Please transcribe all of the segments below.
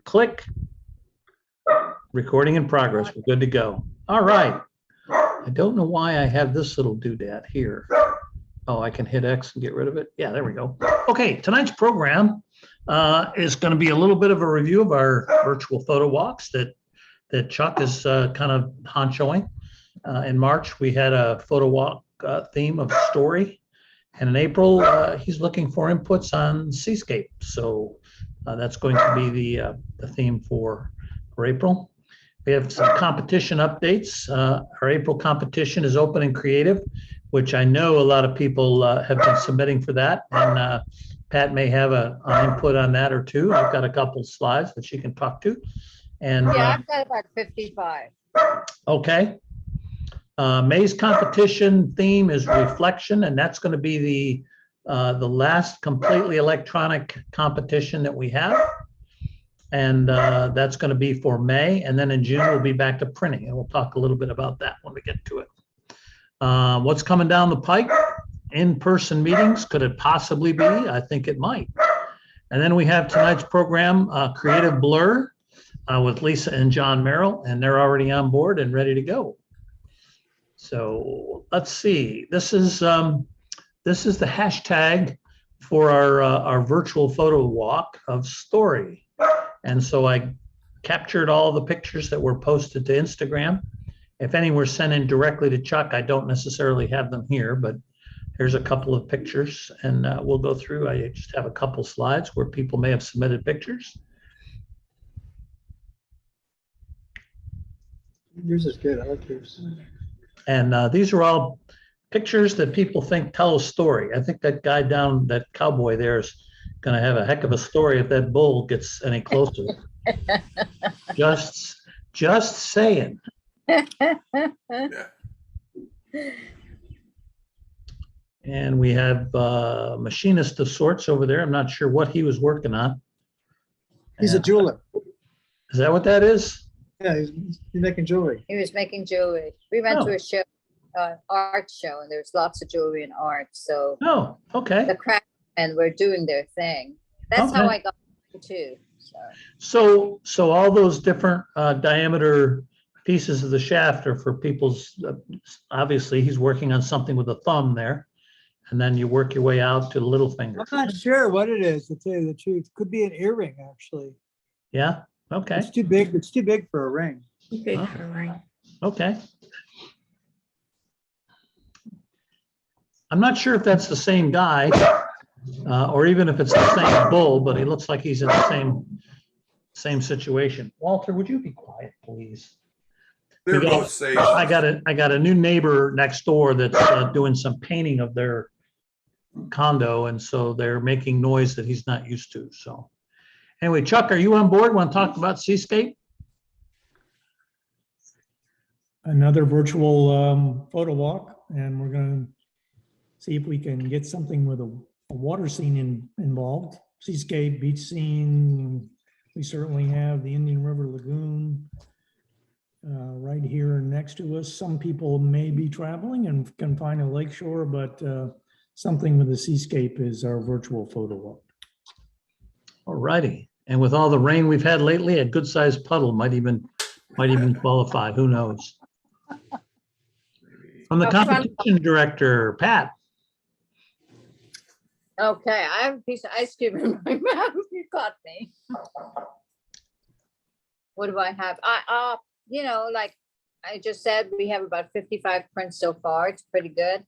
Click. Recording in progress. We're good to go. All right. I don't know why I have this little doodad here. Oh, I can hit X and get rid of it. Yeah, there we go. Okay, tonight's program is going to be a little bit of a review of our virtual photo walks that Chuck is kind of honchoing. In March, we had a photo walk theme of story. And in April, he's looking for inputs on seascape. So that's going to be the theme for April. We have some competition updates. Our April competition is open and creative, which I know a lot of people have been submitting for that. And Pat may have an input on that or two. I've got a couple slides that she can talk to. And yeah, I've got about 55. Okay. May's competition theme is reflection, and that's going to be the last completely electronic competition that we have. And that's going to be for May. And then in June, we'll be back to printing. And we'll talk a little bit about that when we get to it. What's coming down the pike? In-person meetings. Could it possibly be? I think it might. And then we have tonight's program, Creative Blur, with Lisa and John Merrill. And they're already on board and ready to go. So let's see. This is the hashtag for our virtual photo walk of story. And so I captured all the pictures that were posted to Instagram. If any were sent in directly to Chuck, I don't necessarily have them here, but here's a couple of pictures and we'll go through. I just have a couple slides where people may have submitted pictures. Yours is good. I like yours. And these are all pictures that people think tell a story. I think that guy down, that cowboy there is going to have a heck of a story if that bull gets any closer. just saying. And we have a machinist of sorts over there. I'm not sure what he was working on. He's a jeweler. Is that what that is? Yeah, he's making jewelry. He was making jewelry. We went to a show, art show, and there's lots of jewelry and art. So Oh, okay. the craftsmen were doing their thing. That's how I got it too. So all those different diameter pieces of the shaft are for people's, obviously he's working on something with a thumb there. And then you work your way out to the little finger. I'm not sure what it is, to tell you the truth. Could be an earring, actually. Yeah, okay. It's too big. It's too big for a ring. Too big for a ring. Okay. I'm not sure if that's the same guy or even if it's the same bull, but he looks like he's in the same situation. Walter, would you be quiet, please? They're both safe. I got a new neighbor next door that's doing some painting of their condo, and so they're making noise that he's not used to. So anyway, Chuck, are you on board? Want to talk about Seascape? Another virtual photo walk, and we're going to see if we can get something with a water scene involved. Seascape, beach scene. We certainly have the Indian River Lagoon right here next to us. Some people may be traveling and can find a lakeshore, but something with the seascape is our virtual photo walk. All righty. And with all the rain we've had lately, a good sized puddle might even qualify. Who knows? From the competition director, Pat. Okay, I have a piece of ice cream in my mouth. You caught me. What do I have? You know, like I just said, we have about 55 prints so far. It's pretty good.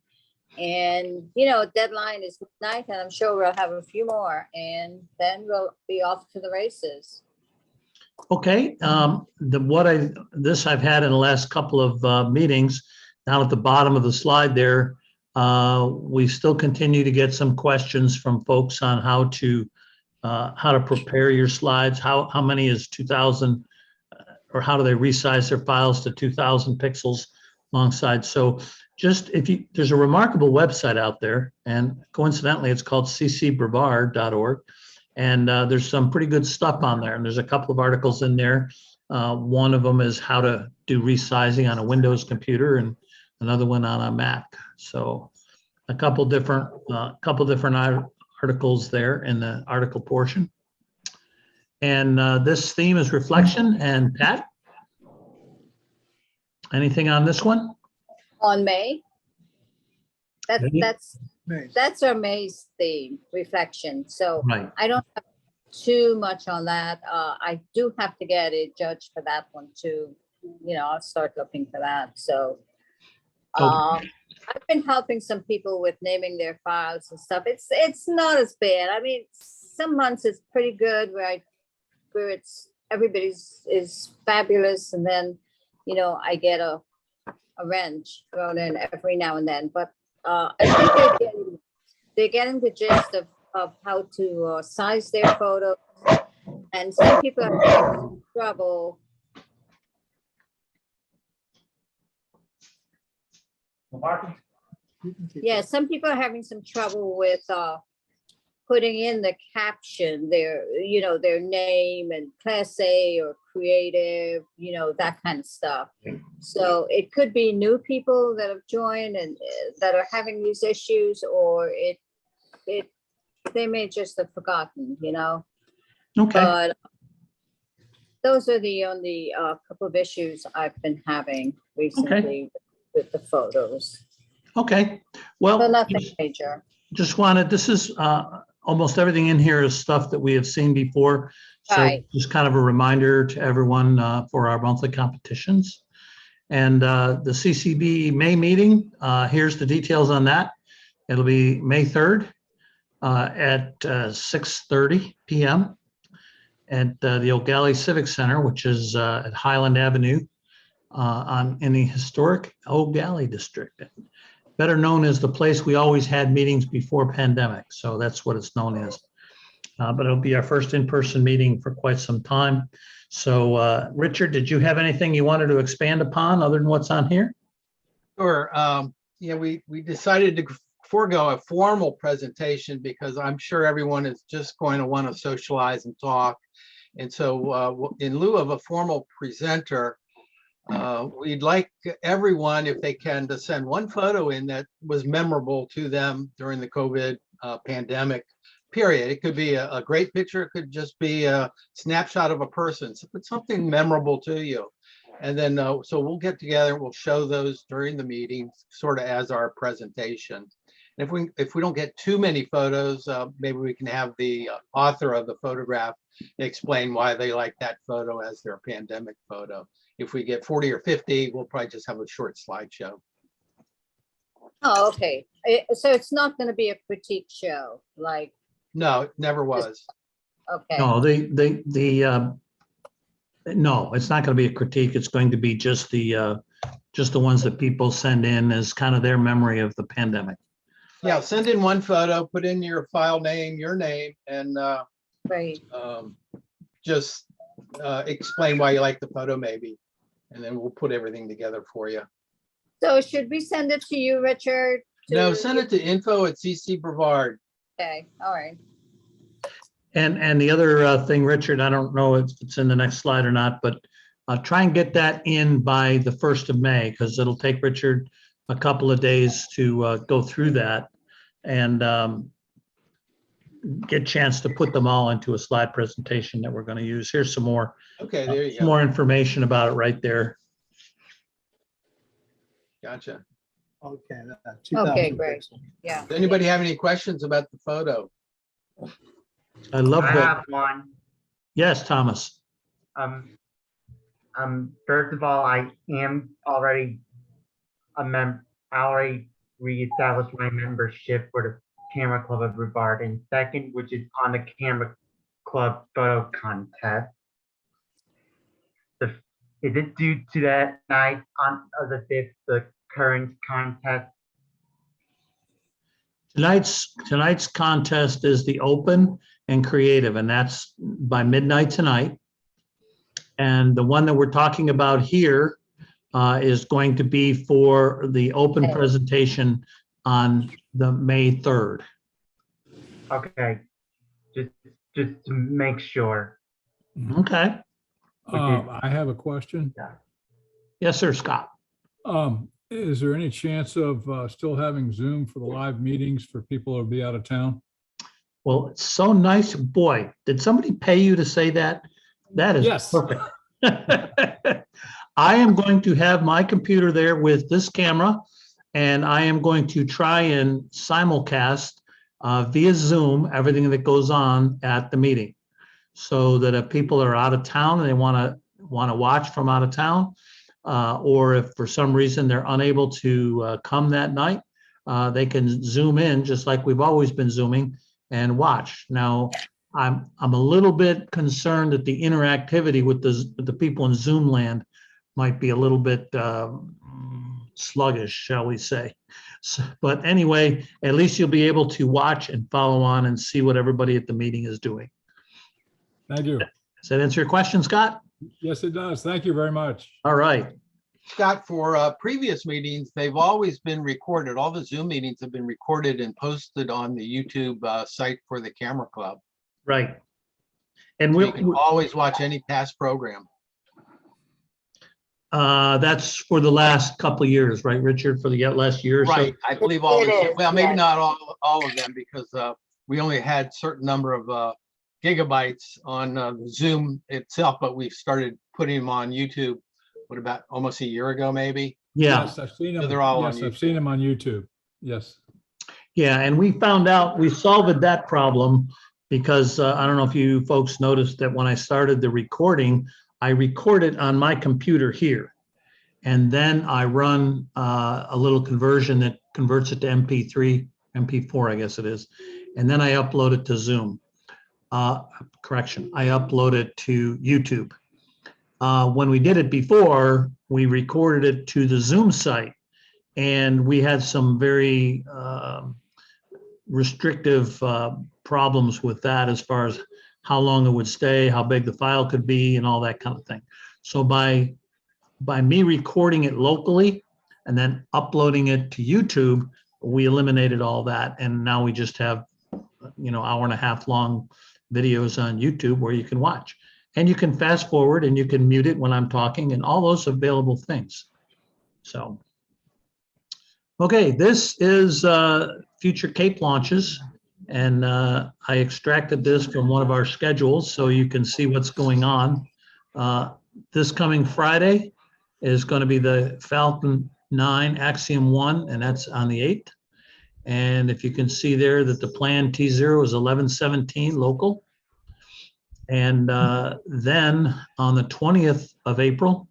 And, you know, deadline is midnight, and I'm sure we'll have a few more, and then we'll be off to the races. Okay. This I've had in the last couple of meetings. Down at the bottom of the slide there, we still continue to get some questions from folks on how to prepare your slides. How many is 2,000, or how do they resize their files to 2,000 pixels alongside? So just there's a remarkable website out there, and coincidentally, it's called ccbrevard.org. And there's some pretty good stuff on there. And there's a couple of articles in there. One of them is how to do resizing on a Windows computer, and another one on a Mac. So a couple different articles there in the article portion. And this theme is reflection. And Pat? Anything on this one? On May. May? That's our May's theme, reflection. So Right. I don't have too much on that. I do have to get a judge for that one too. I'll start looking for that. So I've been helping some people with naming their files and stuff. It's not as bad. I mean, some months it's pretty good where it's everybody's is fabulous, and then I get a wrench thrown in every now and then. But I think they're getting the gist of how to size their photos, and some people are having trouble. Yeah, some people are having some trouble with putting in the caption, their name and class A or creative, that kind of stuff. So it could be new people that have joined and that are having these issues, or they may just have forgotten, Okay. But those are the only couple of issues I've been having recently with the photos. Okay. Well, So nothing major. just wanted, this is almost everything in here is stuff that we have seen before. So Right. just kind of a reminder to everyone for our monthly competitions. And the CCB May meeting, here's the details on that. It'll be May 3rd at 6:30 p.m. at the Old Galley Civic Center, which is at Highland Avenue in the historic Old Galley district. Better known as the place we always had meetings before pandemic. So that's what it's known as. But it'll be our first in-person meeting for quite some time. So Richard, did you have anything you wanted to expand upon other than what's on here? Sure. Yeah, we decided to forego a formal presentation because I'm sure everyone is just going to want to socialize and talk. And so in lieu of a formal presenter, we'd like everyone, if they can, to send one photo in that was memorable to them during the COVID pandemic period. It could be a great picture. It could just be a snapshot of a person. So it's something memorable to you. And then, so we'll get together, we'll show those during the meeting, sort of as our presentation. And if we don't get too many photos, maybe we can have the author of the photograph explain why they like that photo as their pandemic photo. If we get 40 or 50, we'll probably just have a short slideshow. Oh, okay. So it's not going to be a critique show, like, No, it never was. okay. No, no, it's not going to be a critique. It's going to be just the ones that people send in as kind of their memory of the pandemic. Yeah, send in one photo, put in your file name, your name, and Right. just explain why you like the photo maybe. And then we'll put everything together for you. So should we send it to you, Richard? No, send it to info@CC Brevard. Okay, all right. And the other thing, Richard, I don't know if it's in the next slide or not, but try and get that in by the 1st of May, because it'll take Richard a couple of days to go through that and get a chance to put them all into a slide presentation that we're going to use. Here's some more, Okay, there you some go. more information about it right there. Gotcha. Okay. Okay, great. Yeah. Does anybody have any questions about the photo? I love I that. have one. Yes, Thomas. First of all, I am already a member. I already reestablished my membership for the Camera Club of Brevard. And second, which is on the Camera Club photo contest. Is it due to that night on the 5th, the current contest? Tonight's contest is the open and creative, and that's by midnight tonight. And the one that we're talking about here is going to be for the open Okay. presentation on the May 3rd. Okay, just to make sure. Okay. I have a question. Yes, sir, Scott. Is there any chance of still having Zoom for the live meetings for people who'll be out of town? Well, it's so nice. Boy, did somebody pay you to say that? That is Yes. perfect. I am going to have my computer there with this camera, and I am going to try and simulcast via Zoom everything that goes on at the meeting, so that if people are out of town and they want to watch from out of town, or if for some reason they're unable to come that night, they can Zoom in just like we've always been Zooming and watch. Now, I'm a little bit concerned that the interactivity with the people in Zoom land might be a little bit sluggish, shall we say. So, but anyway, at least you'll be able to watch and follow on and see what everybody at the meeting is doing. Thank you. Does that answer your question, Scott? Yes, it does. Thank you very much. All right. Scott, for previous meetings, they've always been recorded. All the Zoom meetings have been recorded and posted on the YouTube site for the Camera Club. Right. And So we you can always watch any past program. that's for the last couple of years, right, Richard? For the last year or so? Right, I believe all, It is, well, maybe yes. not all of them, because we only had certain number of gigabytes on the Zoom itself, but we started putting them on YouTube, what, about almost a year ago, maybe? Yeah. Yes, I've seen So them. they're all on Yes, I've seen them on YouTube. Yes. Yeah, and we found out, we solved that problem because I don't know if you folks noticed that when I started the recording, I record it on my computer here. And then I run a little conversion that converts it to MP3, MP4, I guess it is. And then I upload it to Zoom. Correction, I upload it to YouTube. When we did it before, we recorded it to the Zoom site. And we had some very restrictive problems with that as far as how long it would stay, how big the file could be, and all that kind of thing. So by me recording it locally and then uploading it to YouTube, we eliminated all that. And now we just have, hour and a half long videos on YouTube where you can watch. And you can fast forward and you can mute it when I'm talking and all those available things. So, okay, this is future Cape launches. And I extracted this from one of our schedules so you can see what's going on. This coming Friday is going to be the Falcon 9 Axiom 1, and that's on the 8th. And if you can see there that the plan T0 is 1117 local. And then on the 20th of April,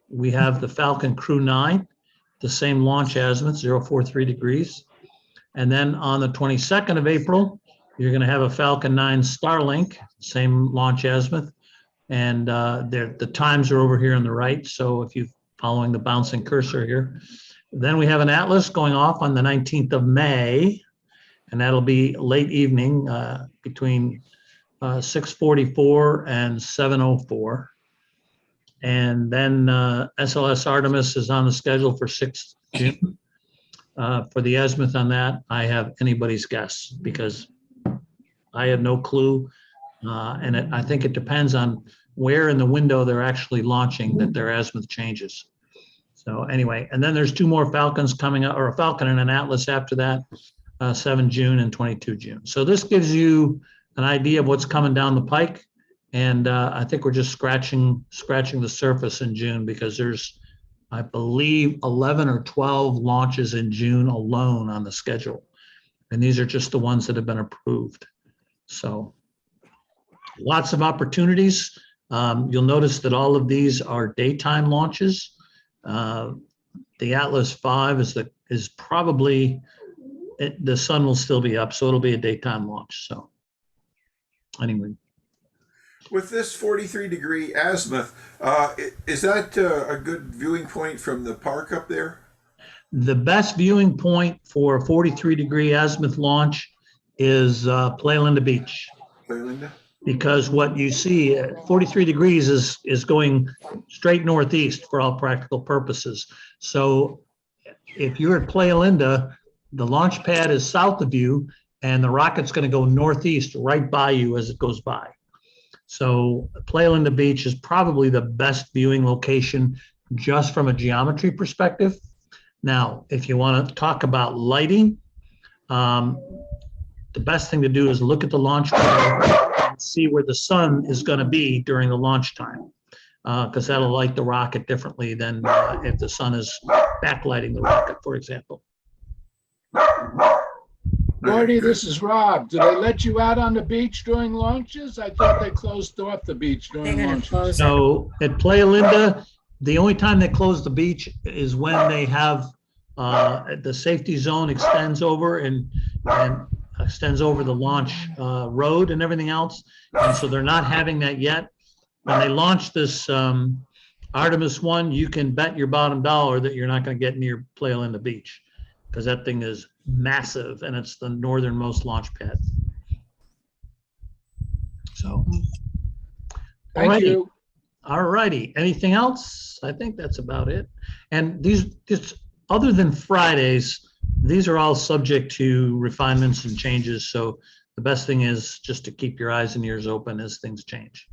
we have the Falcon Crew 9, the same launch azimuth, 043 degrees. And then on the 22nd of April, you're going to have a Falcon 9 Starlink, same launch azimuth. And the times are over here on the right. So if you're following the bouncing cursor here, then we have an Atlas going off on the 19th of May. And that'll be late evening between 6:44 and 7:04. And then SLS Artemis is on the schedule for 6th June. For the azimuth on that, I have anybody's guess because I have no clue. And I think it depends on where in the window they're actually launching that their azimuth changes. So anyway, and then there's 2 more Falcons coming up, or a Falcon and an Atlas after that, 7 June and 22 June. So this gives you an idea of what's coming down the pike. And I think we're just scratching the surface in June because there's, I believe, 11 or 12 launches in June alone on the schedule. And these are just the ones that have been approved. So lots of opportunities. You'll notice that all of these are daytime launches. The Atlas 5 is probably, the sun will still be up, so it'll be a daytime launch. So anyway. With this 43-degree azimuth, is that a good viewing point from the park up there? The best viewing point for a 43-degree azimuth launch is Playa Linda Beach. Playa Linda? Because what you see at 43 degrees is going straight northeast for all practical purposes. So if you're at Playa Linda, the launch pad is south of you and the rocket's going to go northeast right by you as it goes by. So Playa Linda Beach is probably the best viewing location just from a geometry perspective. Now, if you want to talk about lighting, the best thing to do is look at the launch window and see where the sun is going to be during the launch time. Because that'll light the rocket differently than if the sun is backlighting the rocket, for example. Marty, this is Rob. Do they let you out on the beach during launches? I thought they closed off the beach They're during gonna launches. close it. So at Playa Linda, the only time they close the beach is when they have the safety zone extends over and extends over the launch road and everything else. And so they're not having that yet. When they launch this Artemis 1, you can bet your bottom dollar that you're not going to get near Playa Linda Beach because that thing is massive and it's the northernmost launch pad. So, Thank you. All righty. Anything else? I think that's about it. And these, other than Fridays, these are all subject to refinements and changes. So the best thing is just to keep your eyes and ears open as things change.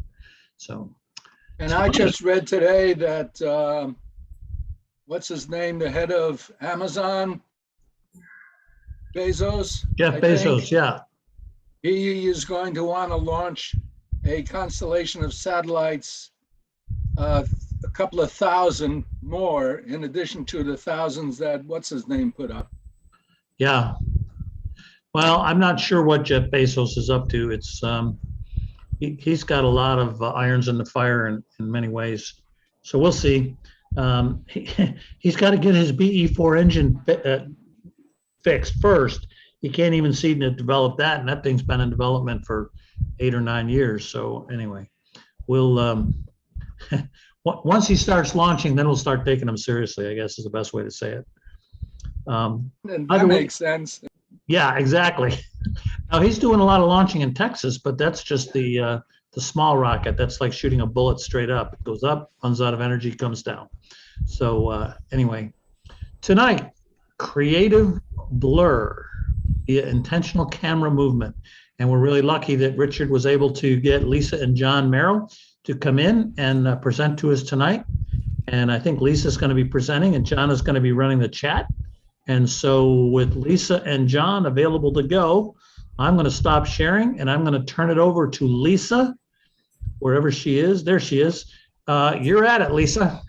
So, And I just read today that, what's his name, the head of Amazon, Bezos? Jeff I Bezos, think. yeah. He is going to want to launch a constellation of satellites, a couple of thousand more, in addition to the thousands that, what's his name, put up. Yeah. Well, I'm not sure what Jeff Bezos is up to. It's, he's got a lot of irons in the fire in many ways. So we'll see. He's got to get his BE4 engine fixed first. He can't even seem to develop that, and that thing's been in development for 8 or 9 years. So anyway, we'll once he starts launching, then we'll start taking him seriously, I guess is the best way to say it. And By that the way- makes sense. Yeah, exactly. Now he's doing a lot of launching in Texas, but that's just the small rocket. That's like shooting a bullet straight up. It goes up, runs out of energy, comes down. So anyway, tonight, creative blur via intentional camera movement. And we're really lucky that Richard was able to get Lisa and John Merrill to come in and present to us tonight. And I think Lisa's going to be presenting and John is going to be running the chat. And so with Lisa and John available to go, I'm going to stop sharing and I'm going to turn it over to Lisa, wherever she is. There she is. You're at it, Lisa.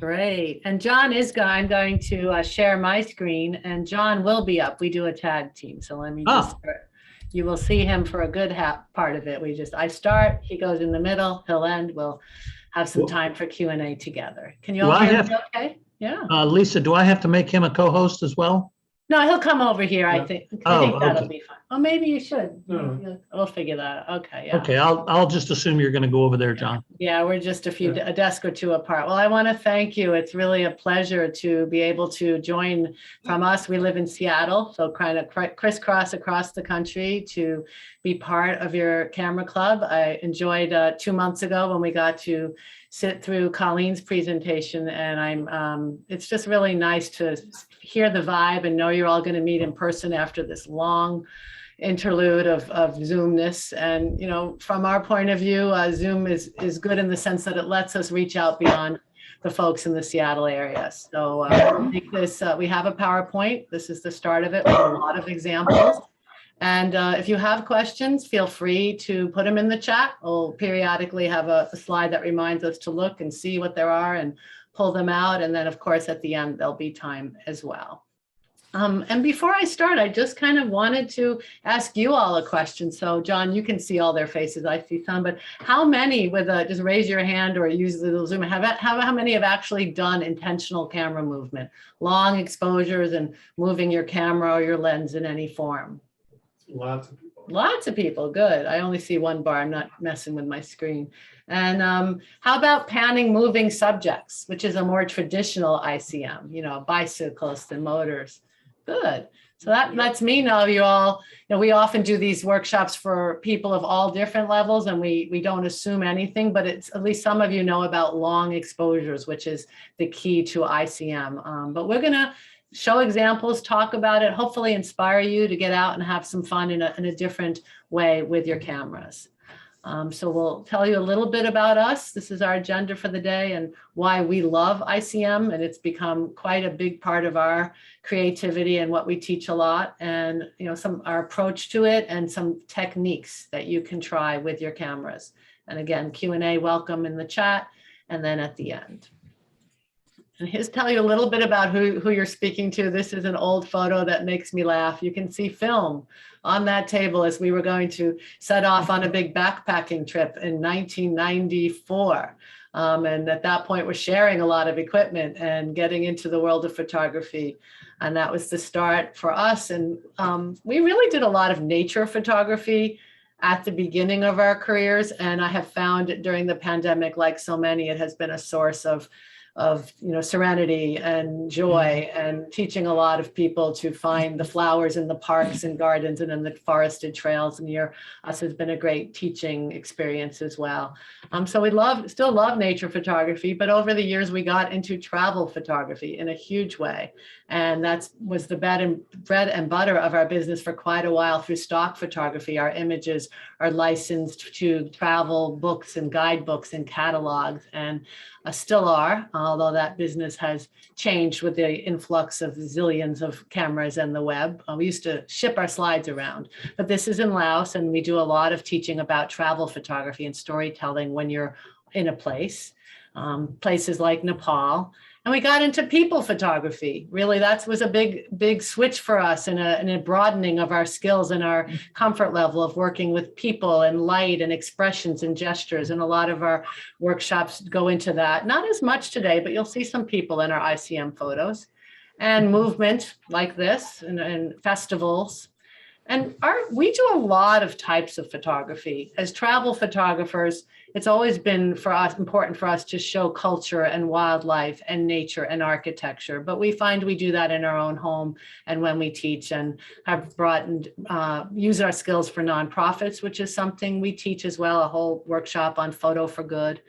Great. And John is going, I'm going to share my screen and John will be up. We do a tag team. So let me just, you will see him for a good part of it. I start, he goes in the middle, he'll end. We'll have some time for Q&A together. Can you all hear me okay? Yeah. Lisa, do I have to make him a co-host as well? No, he'll come over here, I think. I think that'll okay. be fine. Oh, maybe you should. We'll figure that out. Okay, yeah. Okay, I'll just assume you're going to go over there, John. Yeah, we're just a desk or two apart. Well, I want to thank you. It's really a pleasure to be able to join from us. We live in Seattle, so kind of crisscross across the country to be part of your camera club. I enjoyed 2 months ago when we got to sit through Colleen's presentation, and it's just really nice to hear the vibe and know you're all going to meet in person after this long interlude of Zoomness. And, you know, from our point of view, Zoom is good in the sense that it lets us reach out beyond the folks in the Seattle area. So I think we have a PowerPoint. This is the start of it with a lot of examples. And if you have questions, feel free to put them in the chat. We'll periodically have a slide that reminds us to look and see what there are and pull them out. And then, of course, at the end, there'll be time as well. And before I start, I just kind of wanted to ask you all a question. So, John, you can see all their faces. I see some, but how many, just raise your hand or use the Zoom, how many have actually done intentional camera movement, long exposures and moving your camera or your lens in any form? Lots of people. Lots of people, good. I only see one bar, I'm not messing with my screen. And how about panning moving subjects, which is a more traditional ICM, you know, bicyclists and motors. Good. So that lets me know you all, you know, we often do these workshops for people of all different levels and we don't assume anything, but it's at least some of you know about long exposures, which is the key to ICM. But we're gonna show examples, talk about it, hopefully inspire you to get out and have some fun in a different way with your cameras. So we'll tell you a little bit about us. This is our agenda for the day and why we love ICM. And it's become quite a big part of our creativity and what we teach a lot, and our approach to it, and some techniques that you can try with your cameras. And again, Q&A welcome in the chat, and then at the end. And here's tell you a little bit about who you're speaking to. This is an old photo that makes me laugh. You can see film on that table as we were going to set off on a big backpacking trip in 1994. And at that point, we're sharing a lot of equipment and getting into the world of photography. And that was the start for us. And we really did a lot of nature photography at the beginning of our careers. And I have found during the pandemic, like so many, it has been a source of serenity and joy, and teaching a lot of people to find the flowers in the parks and gardens and in the forested trails near us has been a great teaching experience as well. So we still love nature photography, but over the years we got into travel photography in a huge way. And that was the bread and butter of our business for quite a while through stock photography. Our images are licensed to travel books and guidebooks and catalogs, and still are, although that business has changed with the influx of zillions of cameras and the web. We used to ship our slides around, but this is in Laos, and we do a lot of teaching about travel photography and storytelling when you're in a place, places like Nepal. And we got into people photography. Really, that was a big switch for us, and a broadening of our skills and our comfort level of working with people and light and expressions and gestures. And a lot of our workshops go into that. Not as much today, but you'll see some people in our ICM photos, and movement like this, and festivals. And we do a lot of types of photography. As travel photographers, it's always been important for us to show culture and wildlife and nature and architecture. But we find we do that in our own home and when we teach, and have use our skills for nonprofits, which is something we teach as well, a whole workshop on photo for good.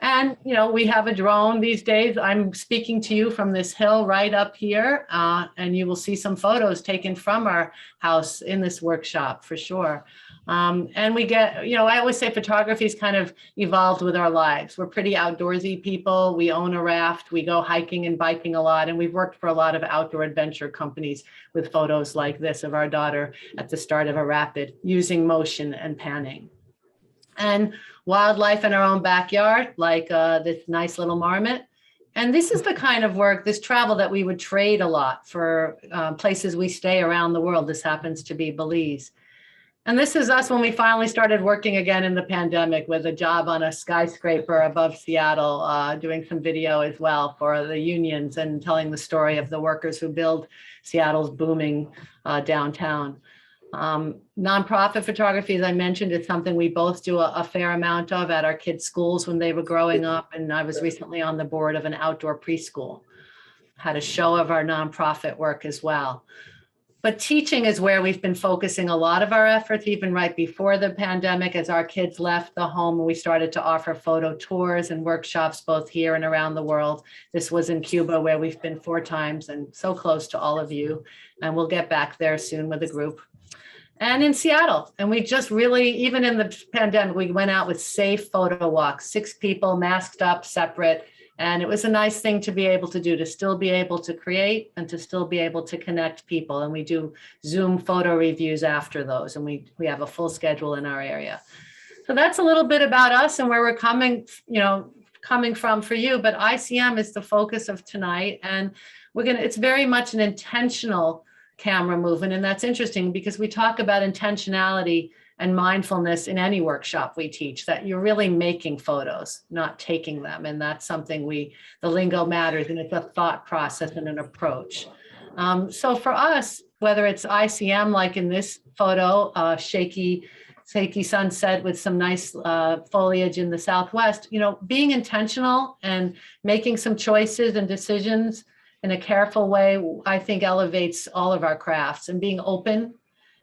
And, we have a drone these days. I'm speaking to you from this hill right up here, and you will see some photos taken from our house in this workshop for sure. And we get, I always say photography is kind of evolved with our lives. We're pretty outdoorsy people. We own a raft. We go hiking and biking a lot. And we've worked for a lot of outdoor adventure companies with photos like this of our daughter at the start of a rapid using motion and panning. And wildlife in our own backyard, like this nice little marmot. And this is the kind of work, this travel that we would trade a lot for places we stay around the world. This happens to be Belize. And this is us when we finally started working again in the pandemic with a job on a skyscraper above Seattle, doing some video as well for the unions and telling the story of the workers who build Seattle's booming downtown. Nonprofit photography, as I mentioned, is something we both do a fair amount of at our kids' schools when they were growing up. And I was recently on the board of an outdoor preschool, had a show of our nonprofit work as well. But teaching is where we've been focusing a lot of our efforts, even right before the pandemic, as our kids left the home, we started to offer photo tours and workshops both here and around the world. This was in Cuba, where we've been 4 times and so close to all of you. And we'll get back there soon with a group. And in Seattle, and we just really, even in the pandemic, we went out with safe photo walks, 6 people masked up, separate. And it was a nice thing to be able to do, to still be able to create and to still be able to connect people. And we do Zoom photo reviews after those, and we have a full schedule in our area. So that's a little bit about us and where we're coming from for you. But ICM is the focus of tonight, and it's very much an intentional camera movement. And that's interesting because we talk about intentionality and mindfulness in any workshop we teach, that you're really making photos, not taking them. And that's something the lingo matters, and it's a thought process and an approach. So for us, whether it's ICM, like in this photo, shaky sunset with some nice foliage in the Southwest, being intentional and making some choices and decisions in a careful way, I think elevates all of our crafts, and being open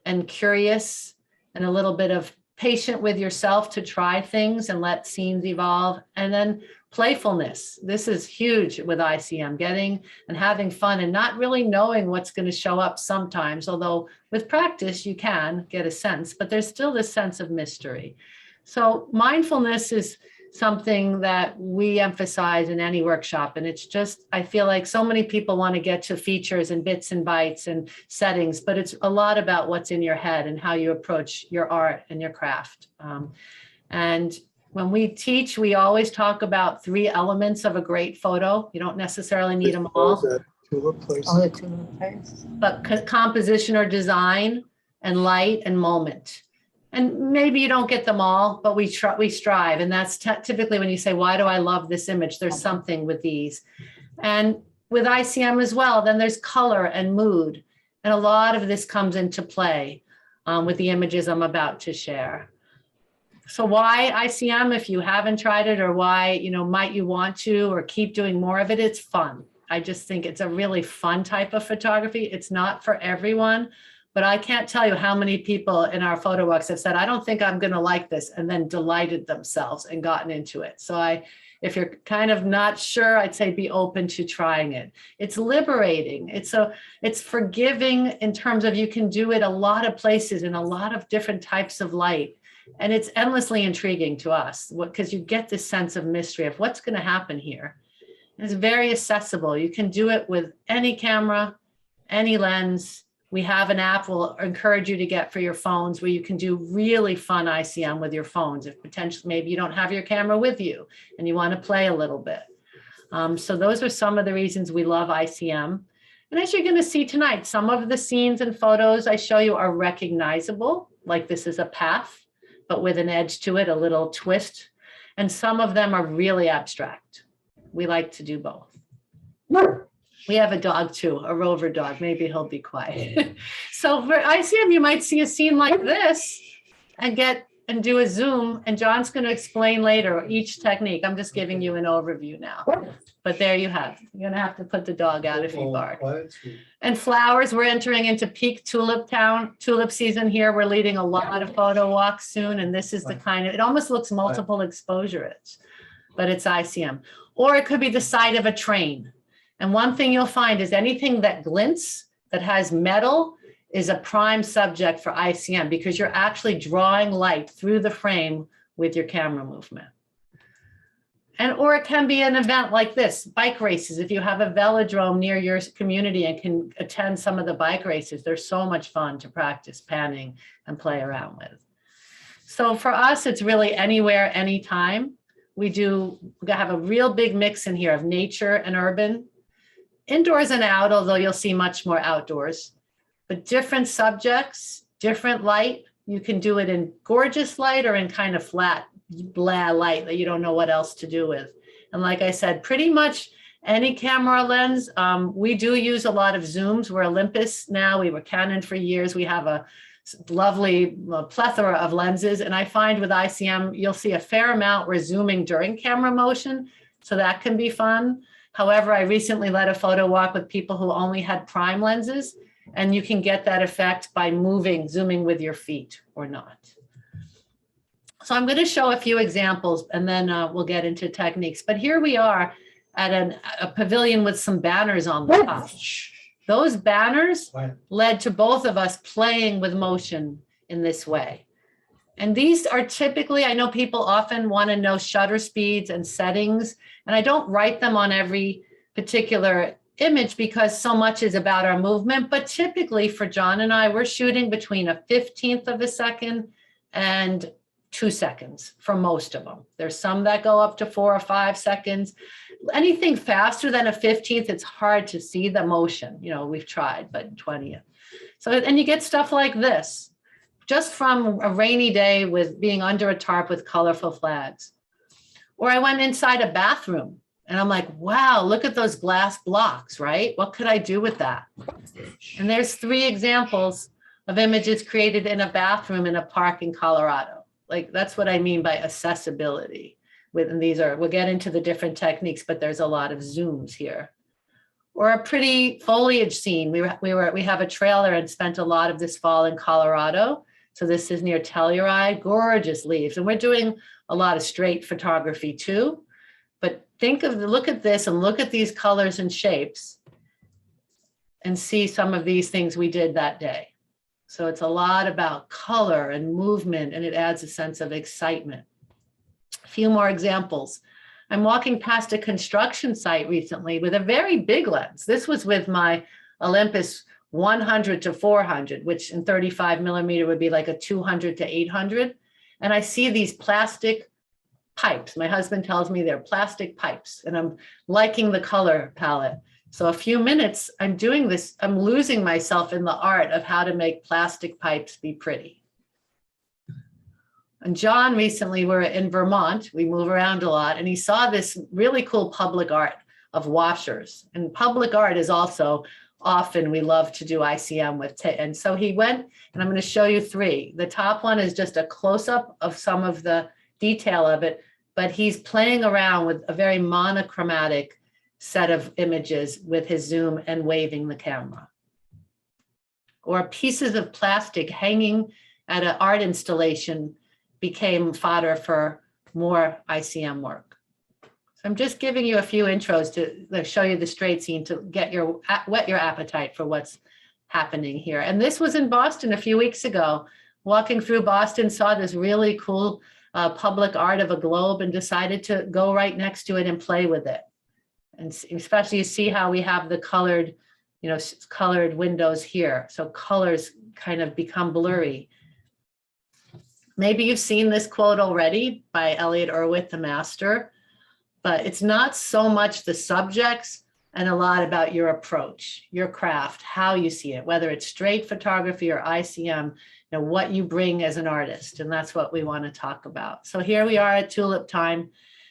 and curious and a little bit of patient with yourself to try things and let scenes evolve. And then playfulness. This is huge with ICM, getting and having fun and not really knowing what's going to show up sometimes, although with practice you can get a sense, but there's still this sense of mystery. So mindfulness is something that we emphasize in any workshop. And it's just, I feel like so many people want to get to features and bits and bytes and settings, but it's a lot about what's in your head and how you approach your art and your craft. And when we teach, we always talk about 3 elements of a great photo. You don't necessarily need them all. Tulip place. Oh, the tulip place. But composition or design and light and moment. And maybe you don't get them all, but we strive. And that's typically when you say, why do I love this image? There's something with these. And with ICM as well, then there's color and mood. And a lot of this comes into play with the images I'm about to share. So why ICM if you haven't tried it, or why, you know, might you want to or keep doing more of it? It's fun. I just think it's a really fun type of photography. It's not for everyone, but I can't tell you how many people in our photo walks have said, I don't think I'm going to like this, and then delighted themselves and gotten into it. So if you're kind of not sure, I'd say be open to trying it. It's liberating. It's forgiving in terms of you can do it a lot of places in a lot of different types of light. And it's endlessly intriguing to us because you get this sense of mystery of what's going to happen here. It's very accessible. You can do it with any camera, any lens. We have an app we'll encourage you to get for your phones where you can do really fun ICM with your phones. If potentially maybe you don't have your camera with you and you want to play a little bit. So those are some of the reasons we love ICM. And as you're going to see tonight, some of the scenes and photos I show you are recognizable, like this is a path, but with an edge to it, a little twist. And some of them are really abstract. We like to do both. We have a dog too, a rover dog. Maybe he'll be quiet. So for ICM, you might see a scene like this and do a zoom. And John's going to explain later each technique. I'm just giving you an overview now. But there you have. You're going to have to put the dog out if you bark. And flowers, we're entering into peak tulip season here. We're leading a lot of photo walks soon. And this is the kind of, it almost looks multiple exposure, but it's ICM. Or it could be the side of a train. And one thing you'll find is anything that glints, that has metal, is a prime subject for ICM because you're actually drawing light through the frame with your camera movement. Or it can be an event like this, bike races. If you have a velodrome near your community and can attend some of the bike races, they're so much fun to practice panning and play around with. So for us, it's really anywhere, anytime. We have a real big mix in here of nature and urban, indoors and out, although you'll see much more outdoors, but different subjects, different light. You can do it in gorgeous light or in kind of flat, blah light that you don't know what else to do with. And like I said, pretty much any camera lens. We do use a lot of zooms. We're Olympus now. We were Canon for years. We have a lovely plethora of lenses. And I find with ICM, you'll see a fair amount we're zooming during camera motion. So that can be fun. However, I recently led a photo walk with people who only had prime lenses, and you can get that effect by zooming with your feet or not. So I'm going to show a few examples and then we'll get into techniques. But here we are at a pavilion with some banners on the top. Those banners led to both of us playing with motion in this way. And these are typically, I know people often want to know shutter speeds and settings, and I don't write them on every particular image because so much is about our movement. But typically for John and I, we're shooting between a 15th of a second and 2 seconds for most of them. There's some that go up to 4 or 5 seconds. Anything faster than a 15th, it's hard to see the motion. You know, we've tried, but 20th. So, and you get stuff like this, just from a rainy day with being under a tarp with colorful flags. Or I went inside a bathroom and I'm like, wow, look at those glass blocks, right? What could I do with that? And there's 3 examples of images created in a bathroom in a park in Colorado. Like, that's what I mean by accessibility. And these are, we'll get into the different techniques, but there's a lot of zooms here. Or a pretty foliage scene. We have a trailer and spent a lot of this fall in Colorado. So this is near Telluride, gorgeous leaves. And we're doing a lot of straight photography too. But look at this and look at these colors and shapes and see some of these things we did that day. So it's a lot about color and movement, and it adds a sense of excitement. A few more examples. I'm walking past a construction site recently with a very big lens. This was with my Olympus 100 to 400, which in 35 millimeter would be like a 200 to 800. And I see these plastic pipes. My husband tells me they're plastic pipes, and I'm liking the color palette. So a few minutes, I'm doing this, I'm losing myself in the art of how to make plastic pipes be pretty. And John recently, we're in Vermont, we move around a lot, and he saw this really cool public art of washers. And public art is also often, we love to do ICM with, and so he went, and I'm going to show you three. The top one is just a close-up of some of the detail of it, but he's playing around with a very monochromatic set of images with his zoom and waving the camera. Or pieces of plastic hanging at an art installation became fodder for more ICM work. So I'm just giving you a few intros to show you the straight scene to get your, whet your appetite for what's happening here. And this was in Boston a few weeks ago. Walking through Boston, saw this really cool public art of a globe and decided to go right next to it and play with it. And especially you see how we have the colored, colored windows here. So colors kind of become blurry. Maybe you've seen this quote already by Elliot Erwitt, the master, but it's not so much the subjects and a lot about your approach, your craft, how you see it, whether it's straight photography or ICM, what you bring as an artist. And that's what we want to talk about. So here we are at tulip time.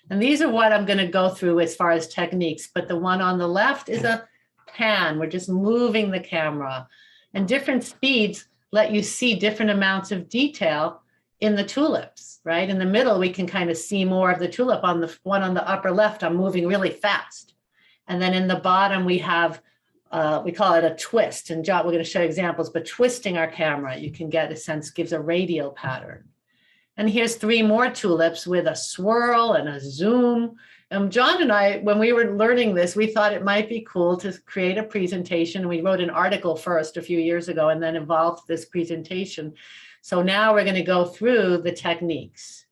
And these are what I'm going to go through as far as techniques. But the one on the left is a pan. We're just moving the camera. And different speeds let you see different amounts of detail in the tulips, right? In the middle, we can kind of see more of the tulip. On the one on the upper left, I'm moving really fast. And then in the bottom, we have, we call it a twist. And John, we're going to show examples, but twisting our camera, you can get a sense, gives a radial pattern. And here's three more tulips with a swirl and a zoom. And John and I, when we were learning this, we thought it might be cool to create a presentation. We wrote an article first a few years ago and then evolved this presentation. So now we're going to go through the techniques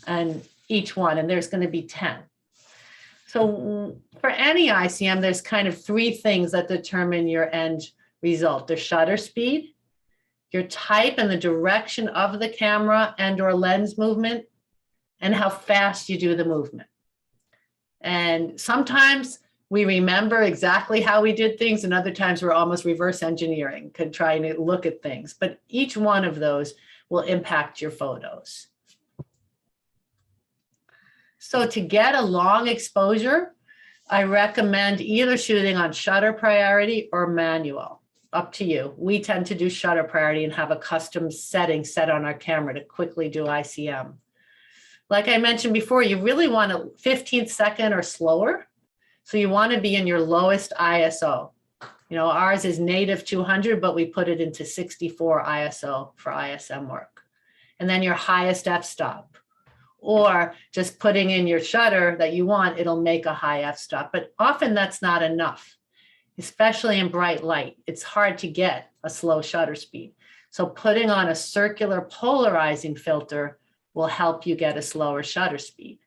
and each one, and there's going to be 10. So for any ICM, there's kind of three things that determine your end result. The shutter speed, your type and the direction of the camera and or lens movement, and how fast you do the movement. And sometimes we remember exactly how we did things, and other times we're almost reverse engineering, trying to look at things. But each one of those will impact your photos. So to get a long exposure, I recommend either shooting on shutter priority or manual. Up to you. We tend to do shutter priority and have a custom setting set on our camera to quickly do ICM. Like I mentioned before, you really want a 15th second or slower. So you want to be in your lowest ISO. Ours is native 200, but we put it into 64 ISO for ISM work. And then your highest f-stop. Or just putting in your shutter that you want, it'll make a high f-stop. But often that's not enough. Especially in bright light, it's hard to get a slow shutter speed. So putting on a circular polarizing filter will help you get a slower shutter speed.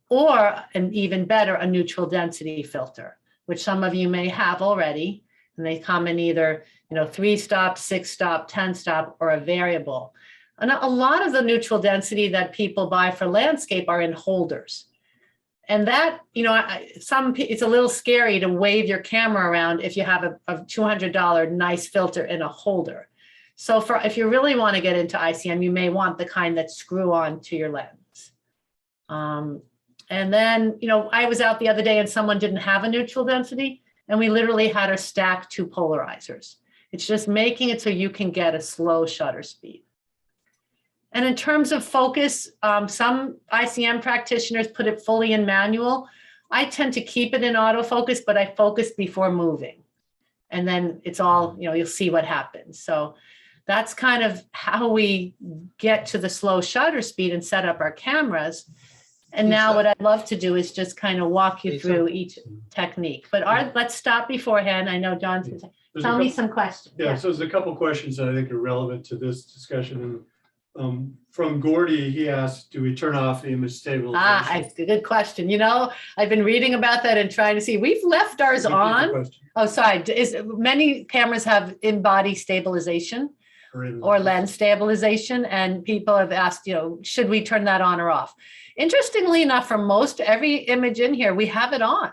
Or, and even better, a neutral density filter, which some of you may have already. And they come in either 3-stop, 6-stop, 10-stop, or a variable. And a lot of the neutral density that people buy for landscape are in holders. And that, it's a little scary to wave your camera around if you have a $200 nice filter in a holder. So if you really want to get into ICM, you may want the kind that screw on to your lens. And then, I was out the other day and someone didn't have a neutral density, and we literally had her stack 2 polarizers. It's just making it so you can get a slow shutter speed. And in terms of focus, some ICM practitioners put it fully in manual. I tend to keep it in autofocus, but I focus before moving. And then it's all, you'll see what happens. So that's kind of how we get to the slow shutter speed and set up our cameras. And now Lisa. what I'd love to do is just kind of walk you Lisa. through each technique. But let's stop beforehand. I know John's, There's a tell me couple- some questions. Yeah, so there's a couple questions that I think are relevant to this discussion. And from Gordy, he asked, do we turn off the image stabilization? It's a good question. You know, I've been reading about that and trying to see. We've left ours Repeat the on. question. Oh, sorry. Many cameras have in-body stabilization or lens stabilization, and people have asked, you know, should we turn that on or off? Interestingly enough, for every image in here, we have it on.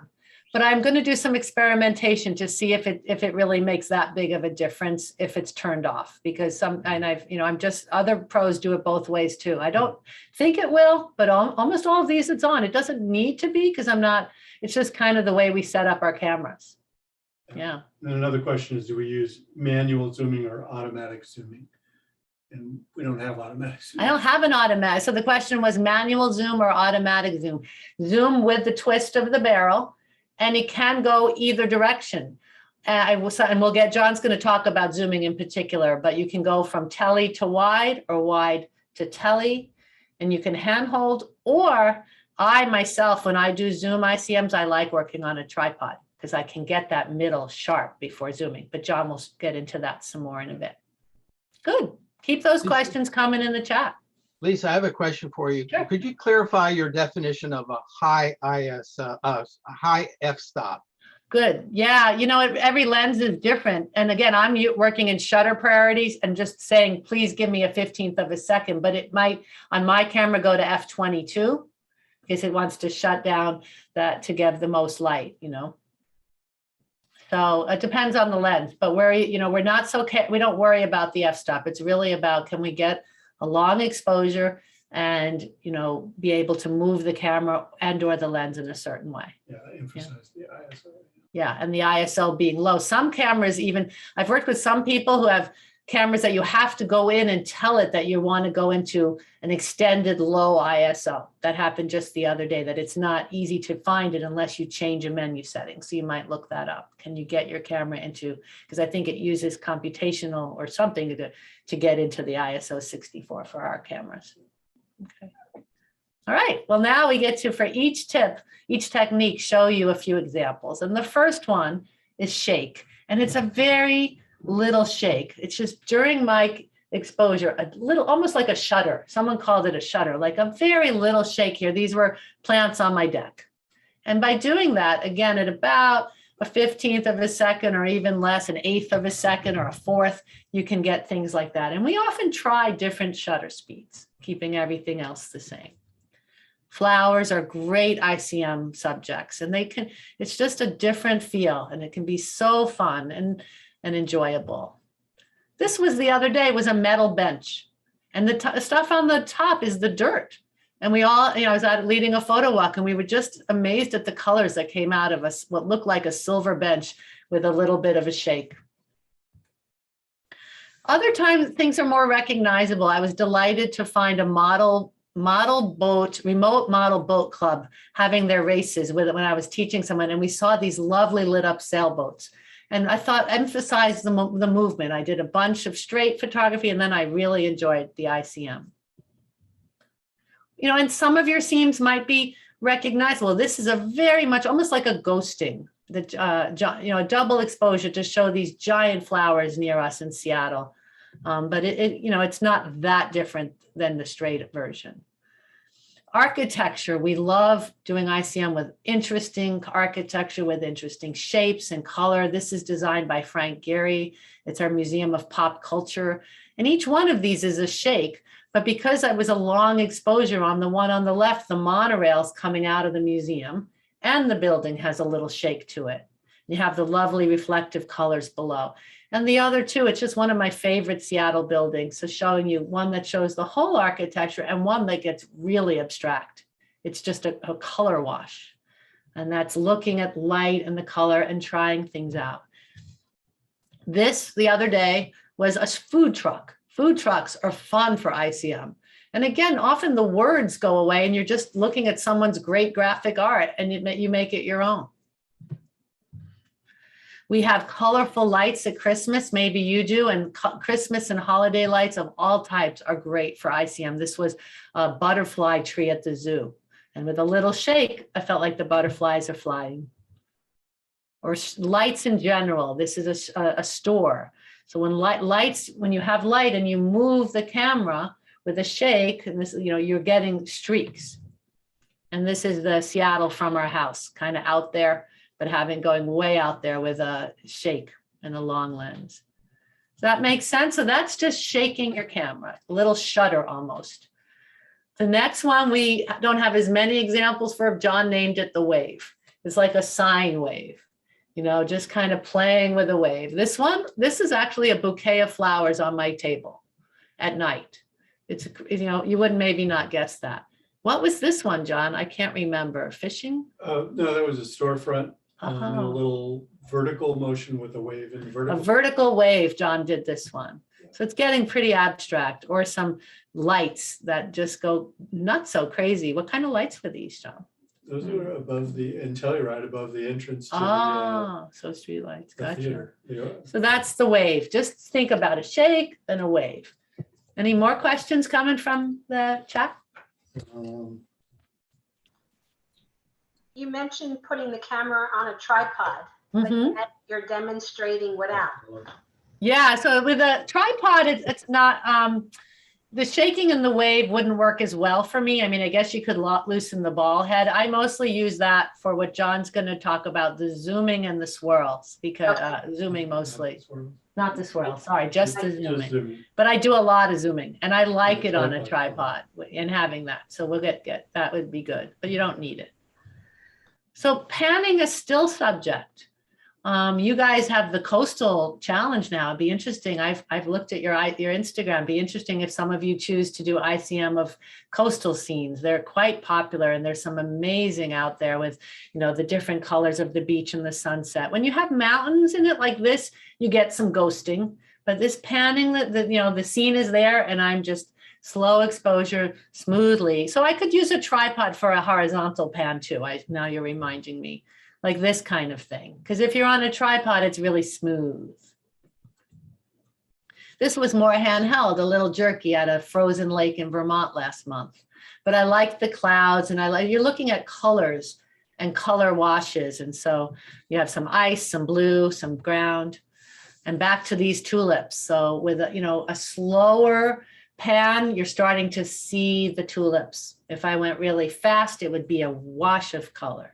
But I'm going to do some experimentation to see if it really makes that big of a difference if it's turned off, because other pros do it both ways too. I don't think it will, but almost all of these it's on. It doesn't need to be, because it's just kind of the way we set up our cameras. Yeah. And another question is, do we use manual zooming or automatic zooming? And we don't have automatic zooming. I don't have an automatic. So the question was manual zoom or automatic zoom. Zoom with the twist of the barrel, and it can go either direction. And John's going to talk about zooming in particular, but you can go from tele to wide or wide to tele, and you can handhold, or I myself, when I do zoom ICMs, I like working on a tripod because I can get that middle sharp before zooming, but John will get into that some more in a bit. Good. Keep those questions coming in the chat. Lisa, I have a question for you. Sure. Could you clarify your definition of a high high f-stop? Good. Yeah. You know, every lens is different. And again, I'm working in shutter priorities and just saying, please give me a 15th of a second, but it might on my camera go to f22 because it wants to shut down that to give the most light, you know. So it depends on the lens, but we don't worry about the f-stop. It's really about, can we get a long exposure and, you know, be able to move the camera and or the lens in a certain way. Yeah, emphasize the ISO. Yeah, and the ISO being low. Some cameras I've worked with some people who have cameras that you have to go in and tell it that you want to go into an extended low ISO. That happened just the other day, that it's not easy to find it unless you change a menu setting. So you might look that up. Can you get your camera into, because I think it uses computational or something to get into the ISO 64 for our cameras. Okay. All right, well, now we get to, for each technique, show you a few examples. And the first one is shake. And it's a very little shake. It's just during my exposure, a little, almost like a shutter. Someone called it a shutter, like a very little shake here. These were plants on my deck. And by doing that, again, at about a 15th of a second or even less, an 1/8 of a second or a 1/4, you can get things like that. And we often try different shutter speeds, keeping everything else the same. Flowers are great ICM subjects, and it's just a different feel, and it can be so fun and enjoyable. This was the other day, was a metal bench, and the stuff on the top is the dirt. And we all, I was out leading a photo walk, and we were just amazed at the colors that came out of what looked like a silver bench with a little bit of a shake. Other times things are more recognizable. I was delighted to find a remote model boat club having their races with it when I was teaching someone, and we saw these lovely lit up sailboats. And I thought, emphasize the movement. I did a bunch of straight photography, and then I really enjoyed the ICM. You know, and some of your scenes might be recognizable. This is a very much almost like a ghosting, a double exposure to show these giant flowers near us in Seattle. But it's not that different than the straight version. Architecture, we love doing ICM with interesting architecture, with interesting shapes and color. This is designed by Frank Gehry. It's our Museum of Pop Culture. And each one of these is a shake, but because I was a long exposure on the one on the left, the monorail's coming out of the museum and the building has a little shake to it. You have the lovely reflective colors below. And the other two, it's just one of my favorite Seattle buildings. So showing you one that shows the whole architecture and one that gets really abstract. It's just a color wash. And that's looking at light and the color and trying things out. This, the other day, was a food truck. Food trucks are fun for ICM. And again, often the words go away and you're just looking at someone's great graphic art and you make it your own. We have colorful lights at Christmas, maybe you do, and Christmas and holiday lights of all types are great for ICM. This was a butterfly tree at the zoo. And with a little shake, I felt like the butterflies are flying. Or lights in general. This is a store. So when when you have light and you move the camera with a shake, and this, you're getting streaks. And this is the Seattle from our house, kind of out there, but going way out there with a shake and a long lens. Does that make sense? So that's just shaking your camera, a little shutter almost. The next one, we don't have as many examples for. John named it the wave. It's like a sine wave, just kind of playing with a wave. This is actually a bouquet of flowers on my table at night. It's, you would maybe not guess that. What was this one, John? I can't remember. Fishing? No, that was a storefront, and a Oh. little vertical motion with a wave in the A vertical. vertical wave, John did this one. So it's getting pretty abstract, or some lights that just go not so crazy. What kind of lights were these, John? Those are above in Telluride, above the entrance to So street lights, the gotcha. theater. So that's the wave. Just think about a shake and a wave. Any more questions coming from the chat? You mentioned putting the camera on a tripod, but Mhm. yet you're demonstrating without. Yeah, so with a tripod, it's not, the shaking and the wave wouldn't work as well for me. I mean, I guess you could loosen the ball head. I mostly use that for what John's going to talk about, the zooming and the swirls, because zooming mostly, not the swirl, sorry, just the zooming. But I do a lot of zooming, and I like it on a tripod and having that. So we'll get that would be good, but you don't need it. So panning a still subject. You guys have the coastal challenge now. It'd be interesting. I've looked at your Instagram. It'd be interesting if some of you choose to do ICM of coastal scenes. They're quite popular, and there's some amazing out there with, the different colors of the beach and the sunset. When you have mountains in it like this, you get some ghosting, but this panning, the scene is there, and I'm just slow exposure smoothly. So I could use a tripod for a horizontal pan too. Now you're reminding me. Like this kind of thing. Because if you're on a tripod, it's really smooth. This was more handheld, a little jerky at a frozen lake in Vermont last month. But I like the clouds, and you're looking at colors and color washes. And so you have some ice, some blue, some ground, and back to these tulips. So with a slower pan, you're starting to see the tulips. If I went really fast, it would be a wash of color.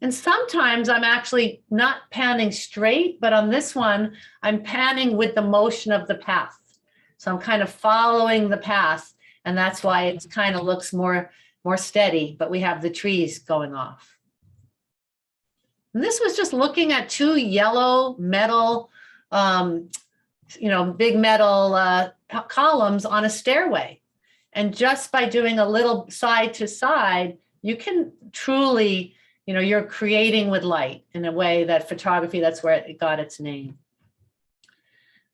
And sometimes I'm actually not panning straight, but on this one, I'm panning with the motion of the path. So I'm kind of following the path, and that's why it kind of looks more steady, but we have the trees going off. And this was just looking at two yellow metal, big metal columns on a stairway. And just by doing a little side to side, you can truly, you're creating with light in a way that photography, that's where it got its name.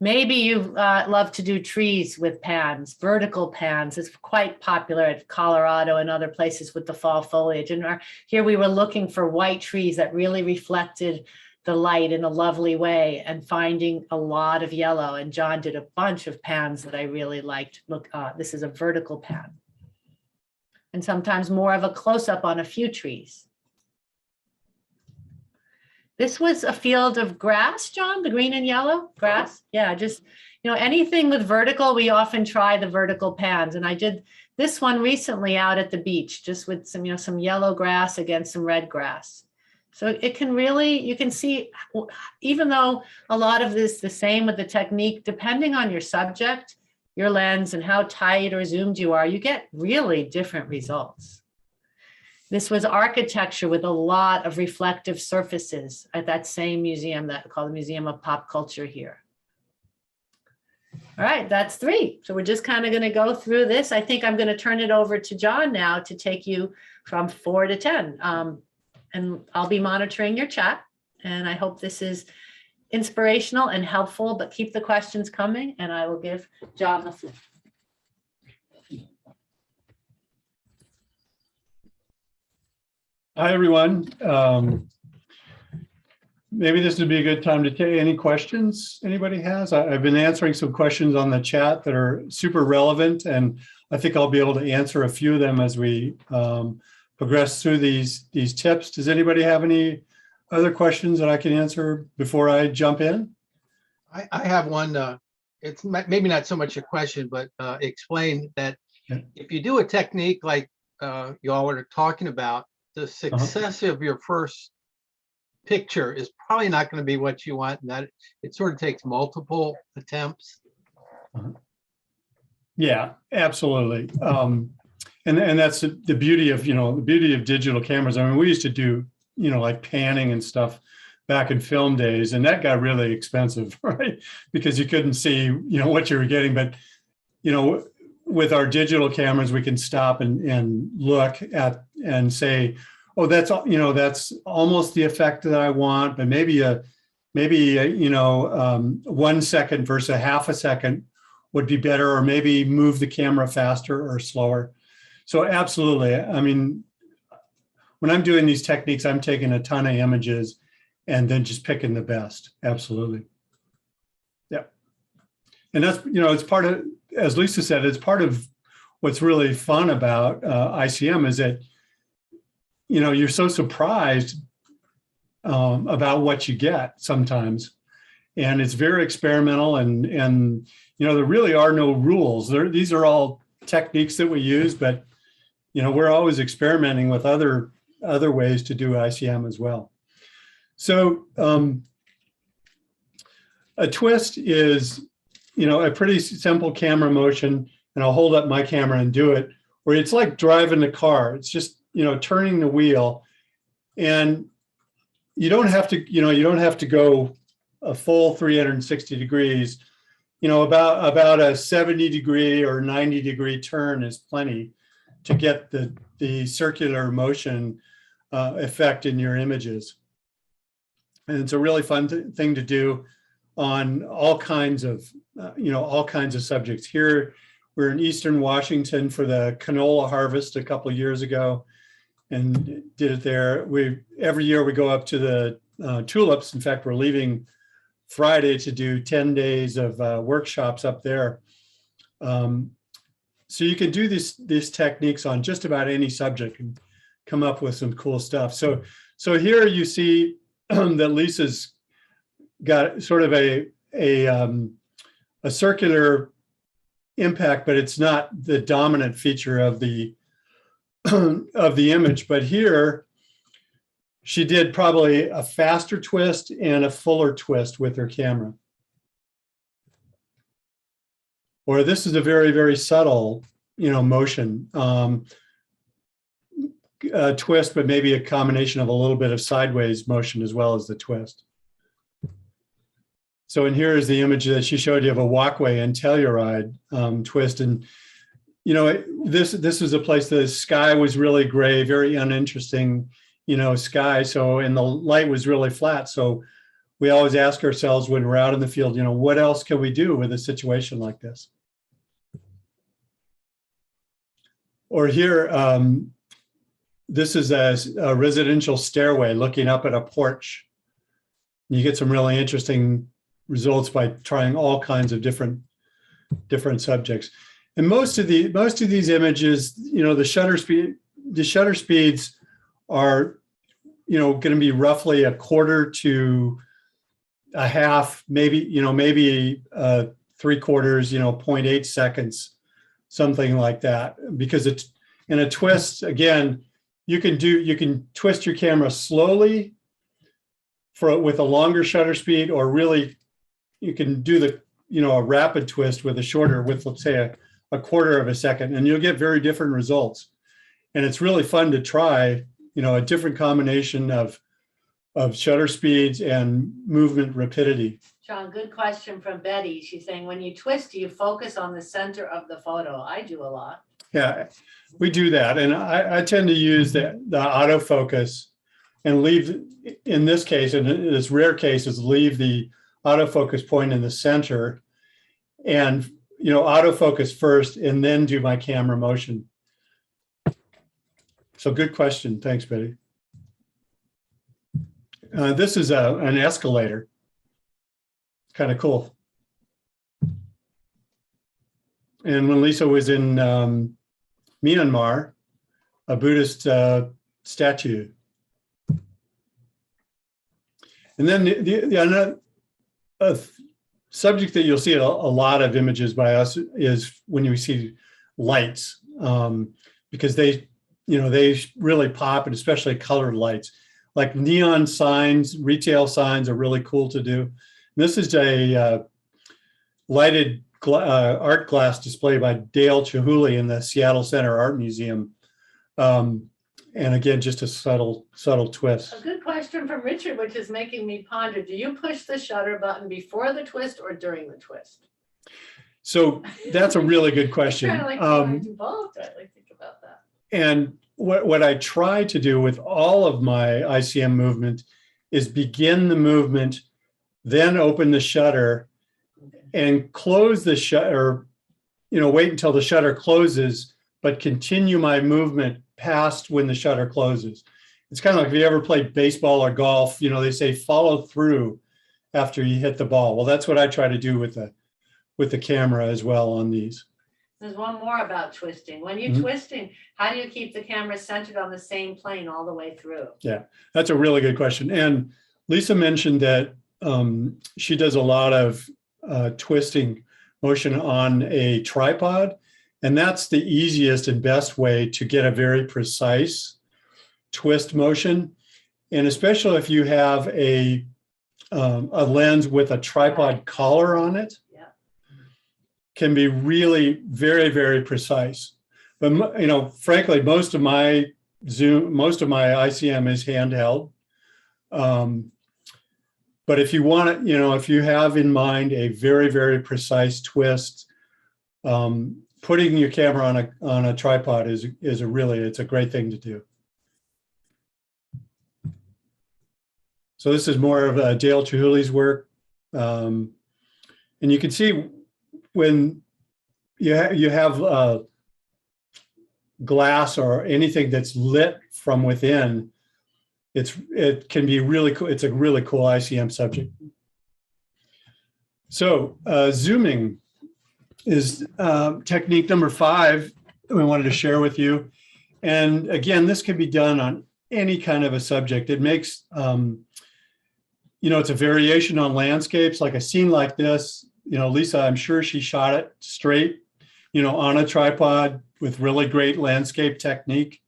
Maybe you love to do trees with pans, vertical pans. It's quite popular at Colorado and other places with the fall foliage. And here we were looking for white trees that really reflected the light in a lovely way and finding a lot of yellow. And John did a bunch of pans that I really liked. Look, this is a vertical pan. And sometimes more of a close-up on a few trees. This was a field of grass, John, the green and yellow grass. Yeah, just, anything with vertical, we often try the vertical pans. And I did this one recently out at the beach, just with some, some yellow grass against some red grass. So it can really, you can see, even though a lot of this, the same with the technique, depending on your subject, your lens, and how tight or zoomed you are, you get really different results. This was architecture with a lot of reflective surfaces at that same museum called the Museum of Pop Culture here. All right, that's 3. So we're just kind of going to go through this. I think I'm going to turn it over to John now to take you from 4 to 10. And I'll be monitoring your chat. And I hope this is inspirational and helpful, but keep the questions coming, and I will give John the floor. Hi, everyone. maybe this would be a good time to take any questions anybody has. I've been answering some questions on the chat that are super relevant, and I think I'll be able to answer a few of them as we progress through these tips. Does anybody have any other questions that I can answer before I jump in? I have one. It's maybe not so much a question, but explain that Yeah. if you do a technique like you all were talking about, the success of your first picture is probably not going to be what you want, and that it sort of takes multiple attempts. Yeah, absolutely. And that's the beauty of, the beauty of digital cameras. I mean, we used to do, like panning and stuff back in film days, and that got really expensive, right? Because you couldn't see, what you were getting. But, with our digital cameras, we can stop and look at and say, oh, that's almost the effect that I want, but maybe 1 second versus a half a second would be better, or maybe move the camera faster or slower. So absolutely. I mean, when I'm doing these techniques, I'm taking a ton of images and then just picking the best. Absolutely. Yeah. And that's, it's part of, as Lisa said, it's part of what's really fun about ICM is that, you're so surprised about what you get sometimes. And it's very experimental, and there really are no rules. These are all techniques that we use, but we're always experimenting with other ways to do ICM as well. So a twist is, a pretty simple camera motion, and I'll hold up my camera and do it, where it's like driving the car. It's just, turning the wheel, and you don't have to go a full 360 degrees. About a 70 degree or 90 degree turn is plenty to get the circular motion effect in your images. And it's a really fun thing to do on all kinds of subjects. Here, we're in Eastern Washington for the canola harvest a couple of years ago, and did it there. Every year we go up to the tulips. In fact, we're leaving Friday to do 10 days of workshops up there. So you can do these techniques on just about any subject and come up with some cool stuff. So here you see that Lisa's got sort of a circular impact, but it's not the dominant feature of the image. But here she did probably a faster twist and a fuller twist with her camera. Or this is a very, very subtle, motion twist, but maybe a combination of a little bit of sideways motion as well as the twist. So, and here is the image that she showed you of a walkway and Telluride twist. And, this is a place the sky was really gray, very uninteresting, sky. So, and the light was really flat. So we always ask ourselves when we're out in the field, what else can we do with a situation like this? Or here, this is a residential stairway looking up at a porch. You get some really interesting results by trying all kinds of different subjects. And most of these images, the shutter speeds are, going to be roughly a quarter to a half, maybe 3/4, 0.8 seconds, something like that. Because it's in a twist, again, you can twist your camera slowly with a longer shutter speed, or really you can do a rapid twist with let's say a quarter of a second, and you'll get very different results. And it's really fun to try, a different combination of shutter speeds and movement rapidity. John, good question from Betty. She's saying, when you twist, do you focus on the center of the photo? I do a lot. Yeah, we do that. And I tend to use the autofocus and leave, in this case, in this rare cases, leave the autofocus point in the center and, autofocus first and then do my camera motion. So good question. Thanks, Betty. This is an escalator. Kind of cool. And when Lisa was in Myanmar, a Buddhist statue. And then the subject that you'll see a lot of images by us is when you see lights, because they really pop, and especially colored lights. Like neon signs, retail signs are really cool to do. And this is a lighted art glass display by Dale Chihuly in the Seattle Center Art Museum. And again, just a subtle twist. A good question from Richard, which is making me ponder. Do you push the shutter button before the twist or during the twist? So that's a really good question. Kind of like involved. I like to think about that. And what I try to do with all of my ICM movement is begin the movement, then open the shutter and close the shutter, wait until the shutter closes, but continue my movement past when the shutter closes. It's kind of like if you ever played baseball or golf, they say follow through after you hit the ball. Well, that's what I try to do with the camera as well on these. There's one more about twisting. When you're twisting, how do you keep the camera centered on the same plane all the way through? Yeah, that's a really good question. And Lisa mentioned that she does a lot of twisting motion on a tripod. And that's the easiest and best way to get a very precise twist motion. And especially if you have a lens with a tripod collar on it, can be really very, very precise. But frankly, most of my ICM is handheld. But if you want it, if you have in mind a very, very precise twist, putting your camera on a tripod is it's a great thing to do. So this is more of Dale Chihuly's work, and you can see when you have glass or anything that's lit from within, it can be really cool. It's a really cool ICM subject. So zooming is technique number 5 we wanted to share with you. And again, this can be done on any kind of a subject. It makes, it's a variation on landscapes, like a scene like this. Lisa, I'm sure she shot it straight, on a tripod with really great landscape technique.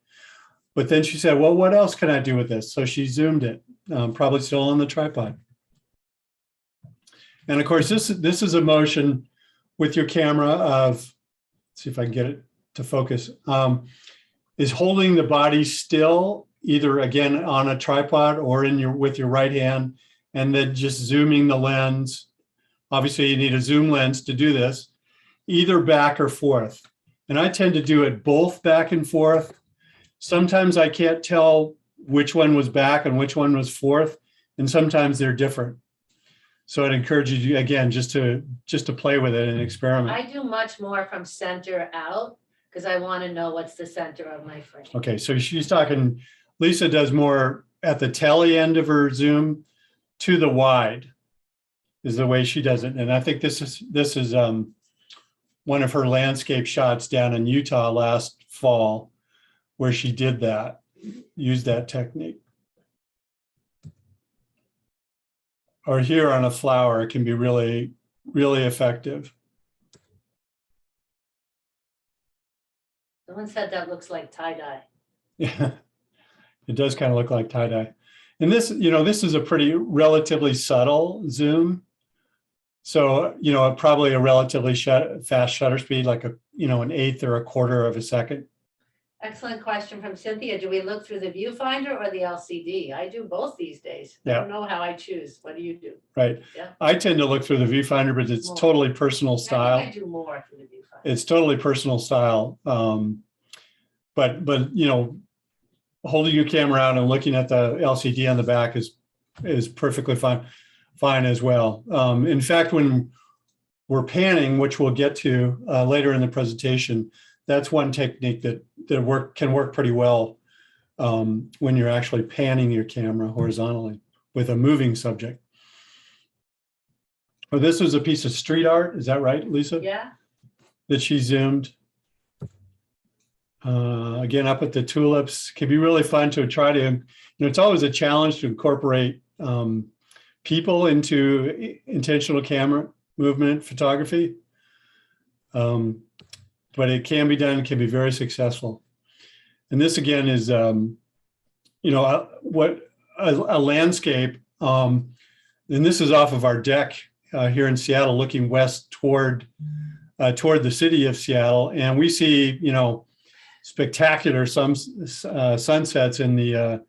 But then she said, well, what else can I do with this? So she zoomed it, probably still on the tripod. And of course, this is a motion with your camera of, let's see if I can get it to focus, is holding the body still, either again on a tripod or with your right hand, and then just zooming the lens. Obviously, you need a zoom lens to do this, either back or forth. And I tend to do it both back and forth. Sometimes I can't tell which one was back and which one was forth, and sometimes they're different. So I'd encourage you, again, just to play with it and experiment. I do much more from center out because I want to know what's the center of my frame. Okay, so she's talking, Lisa does more at the telly end of her zoom to the wide is the way she does it. And I think this is one of her landscape shots down in Utah last fall where she did that, used that technique. Or here on a flower, it can be really, really effective. Someone said that looks like tie-dye. Yeah, it does kind of look like tie-dye. And this, this is a pretty relatively subtle zoom. So, probably a relatively fast shutter speed, like an 1/8 or 1/4 of a second. Excellent question from Cynthia. Do we look through the viewfinder or the LCD? I do both these days. I Yeah. don't know how I choose. What do you do? Right. Yeah. I tend to look through the viewfinder, but it's totally personal style. I think I do more through the viewfinder. It's totally personal style. But holding your camera out and looking at the LCD on the back is perfectly fine as well. In fact, when we're panning, which we'll get to later in the presentation, that's one technique that can work pretty well when you're actually panning your camera horizontally. with a moving subject. Oh, this was a piece of street art. Is that right, Lisa? Yeah. That she zoomed. Again, up at the tulips. Can be really fun to try to, it's always a challenge to incorporate people into intentional camera movement photography. But it can be done, can be very successful. And this again is, what a landscape. And this is off of our deck here in Seattle, looking west toward the city of Seattle. And we see, spectacular sunsets in the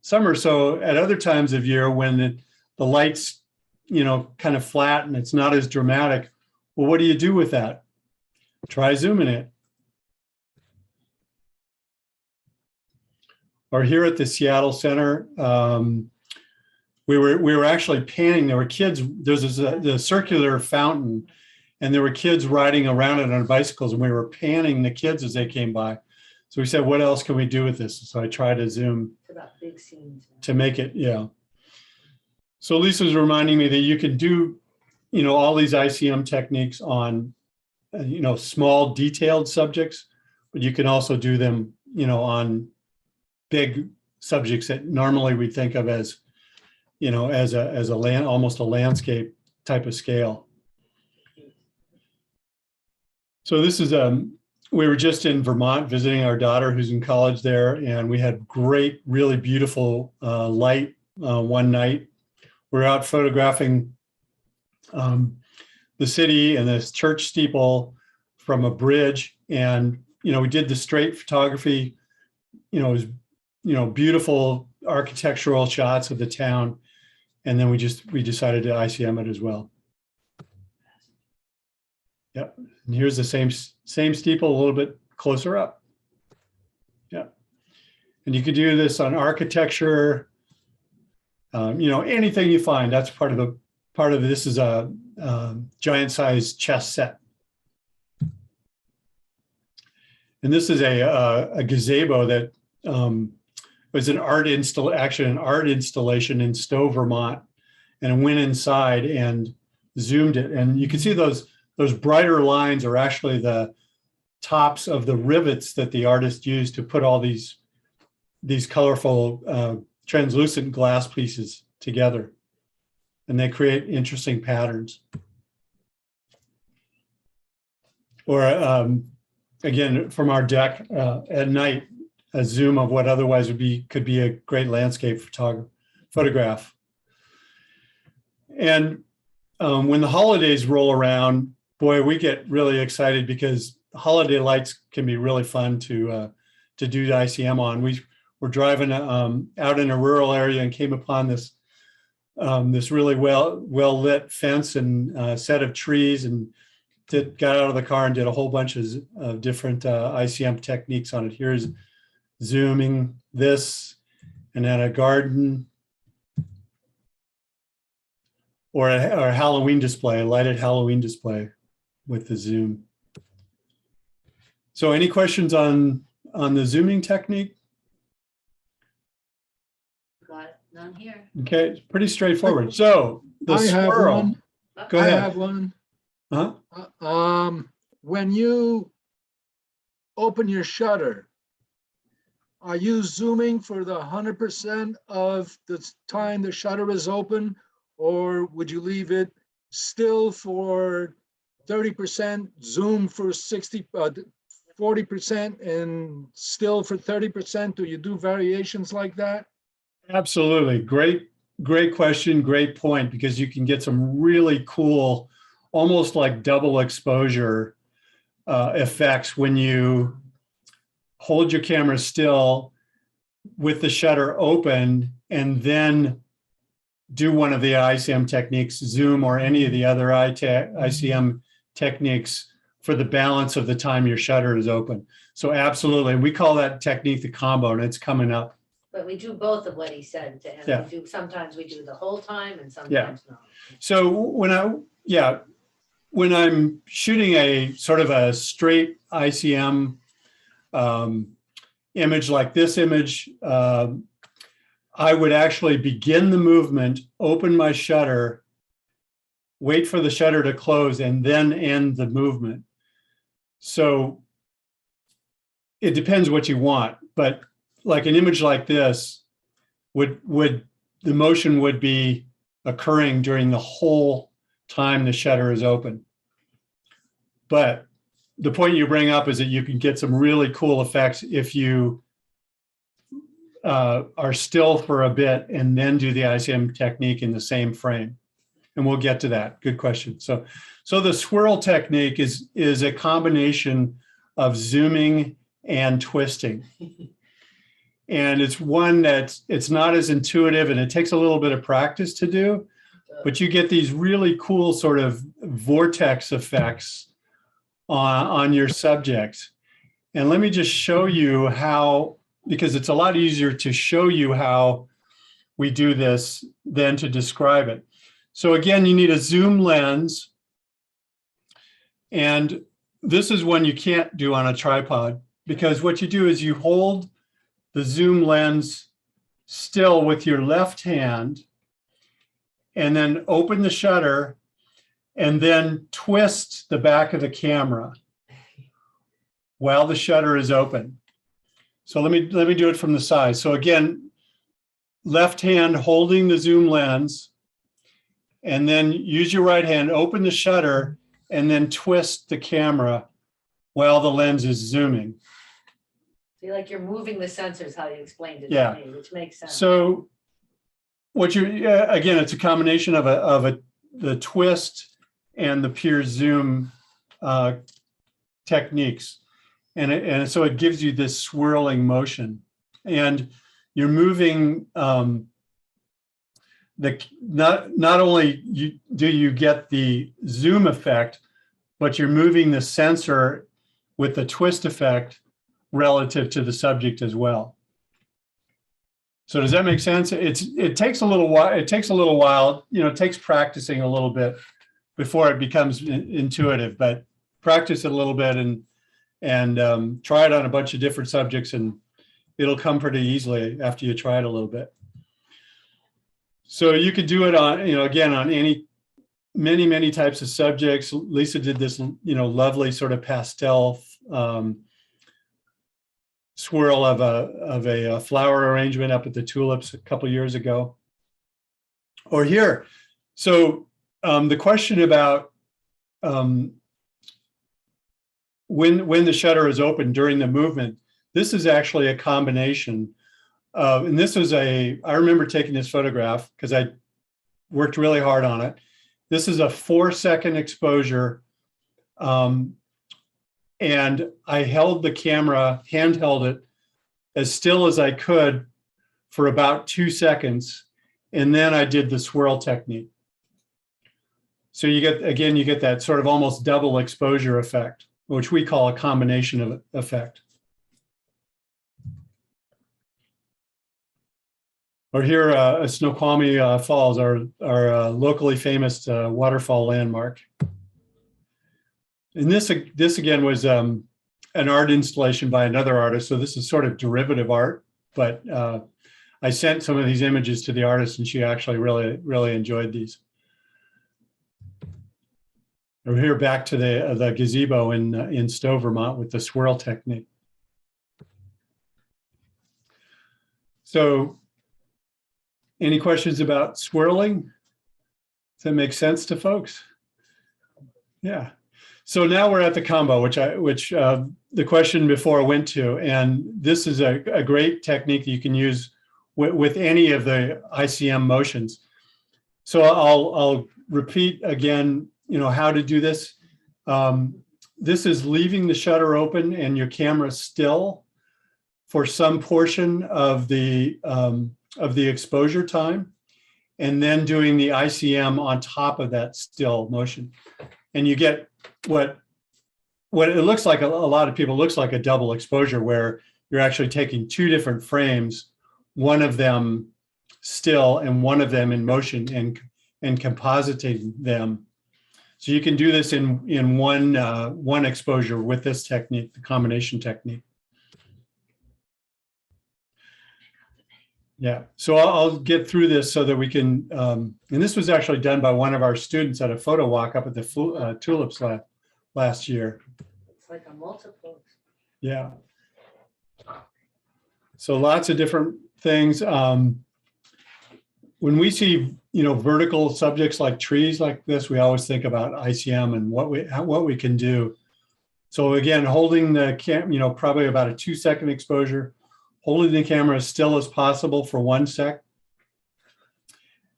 summer. So at other times of year when the lights, kind of flat and it's not as dramatic, well, what do you do with that? Try zooming it. Or here at the Seattle Center, we were actually panning. There were kids. There's the circular fountain, and there were kids riding around it on bicycles, and we were panning the kids as they came by. So we said, what else can we do with this? So I tried to zoom Big scenes. to make it, yeah. So Lisa's reminding me that you can do, all these ICM techniques on, small detailed subjects, but you can also do them, on big subjects that normally we think of as, almost a landscape type of scale. So this is, we were just in Vermont visiting our daughter who's in college there, and we had great, really beautiful light one night. We were out photographing the city and this church steeple from a bridge, and we did the straight photography. It was beautiful architectural shots of the town, and then we decided to ICM it as well. Yep. And here's the same steeple a little bit closer up. Yeah. And you could do this on architecture, anything you find. That's part of this is a giant size chess set. And this is a gazebo that was an art installation in Stowe, Vermont, and I went inside and zoomed it. And you can see those brighter lines are actually the tops of the rivets that the artist used to put all these colorful translucent glass pieces together. And they create interesting patterns. Or again, from our deck at night, a zoom of what otherwise could be a great landscape photograph. And when the holidays roll around, boy, we get really excited because holiday lights can be really fun to do the ICM on. We're driving out in a rural area and came upon this really well lit fence and set of trees, and got out of the car and did a whole bunch of different ICM techniques on it. Here's zooming this, and then a garden, or a Halloween display, a lighted Halloween display with the zoom. So any questions on the zooming technique? Got none here. Okay, it's pretty straightforward. So the swirl. Go ahead. I have one. Huh? When you open your shutter, are you zooming for the 100% of the time the shutter is open, or would you leave it still for 30%, zoom for 40%, and still for 30%? Do you do variations like that? Absolutely. Great question. Great point, because you can get some really cool, almost like double exposure effects when you hold your camera still with the shutter open and then do one of the ICM techniques, zoom or any of the other ICM techniques for the balance of the time your shutter is open. So absolutely. We call that technique the combo, and it's coming up. But we do both of what he said to him. Yeah. Sometimes we do the whole time and sometimes no. So when I'm shooting a sort of a straight ICM image like this image, I would actually begin the movement, open my shutter, wait for the shutter to close, and then end the movement. So it depends what you want, but like an image like this, would the motion would be occurring during the whole time the shutter is open. But the point you bring up is that you can get some really cool effects if you are still for a bit and then do the ICM technique in the same frame. And we'll get to that. Good question. So the swirl technique is a combination of zooming and twisting. And it's one that's, it's not as intuitive and it takes a little bit of practice to do, but you get these really cool sort of vortex effects on your subject. And let me just show you how, because it's a lot easier to show you how we do this than to describe it. So again, you need a zoom lens. And this is one you can't do on a tripod, because what you do is you hold the zoom lens still with your left hand and then open the shutter and then twist the back of the camera while the shutter is open. So let me do it from the side. So again, left hand holding the zoom lens, and then use your right hand, open the shutter, and then twist the camera while the lens is zooming. Like you're moving the sensors, how you explained it Yeah. to me, which makes sense. So what you're, again, it's a combination of the twist and the pure zoom techniques. And so it gives you this swirling motion. And you're moving, not only do you get the zoom effect, but you're moving the sensor with the twist effect relative to the subject as well. So does that make sense? It takes a little while. It takes a little while. You know, it takes practicing a little bit before it becomes intuitive. But practice it a little bit and try it on a bunch of different subjects, and it'll come pretty easily after you try it a little bit. So you could do it on, you know, again, on many types of subjects. Lisa did this, you know, lovely sort of pastel swirl of a flower arrangement up at the Tulips a couple years ago. Or here. So the question about when the shutter is open during the movement, this is actually a combination of, and this is I remember taking this photograph because I worked really hard on it. This is a 4-second exposure. And I held the camera, handheld it as still as I could for about 2 seconds. And then I did the swirl technique. So you get that sort of almost double exposure effect, which we call a combination of effect. Or here, Snoqualmie Falls, our locally famous waterfall landmark. And this again was an art installation by another artist. So this is sort of derivative art, but I sent some of these images to the artist and she actually really enjoyed these. We're here back to the gazebo in Stowe, Vermont with the swirl technique. So any questions about swirling? Does that make sense to folks? Yeah. So now we're at the combo, which the question before went to, and this is a great technique that you can use with any of the ICM motions. So I'll repeat again, you know, how to do this. This is leaving the shutter open and your camera still for some portion of the exposure time, and then doing the ICM on top of that still motion. And you get what it looks like, a lot of people looks like a double exposure, where you're actually taking 2 different frames, one of them still and one of them in motion, and compositing them. So you can do this in one exposure with this technique, the combination technique. Yeah, so I'll get through this so that we can, and this was actually done by one of our students at a photo walk up at the Tulips last year. It's like a multiple. Yeah. So lots of different things. When we see, vertical subjects like trees like this, we always think about ICM and what we can do. So again, holding the probably about a 2-second exposure, holding the camera as still as possible for 1 sec,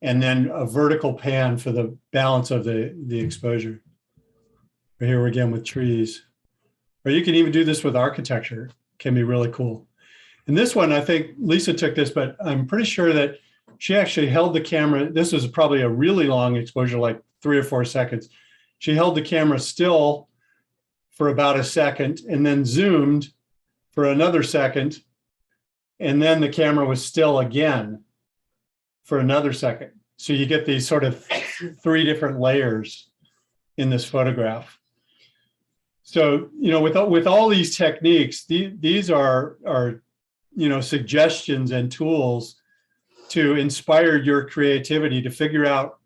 and then a vertical pan for the balance of the exposure. Here we're again with trees. Or you can even do this with architecture. It can be really cool. And this one, I think Lisa took this, but I'm pretty sure that she actually held the camera. This was probably a really long exposure, like 3 or 4 seconds. She held the camera still for about a second and then zoomed for another second. And then the camera was still again for another second. So you get these sort of 3 different layers in this photograph. So, with all these techniques, these are suggestions and tools to inspire your creativity to figure out,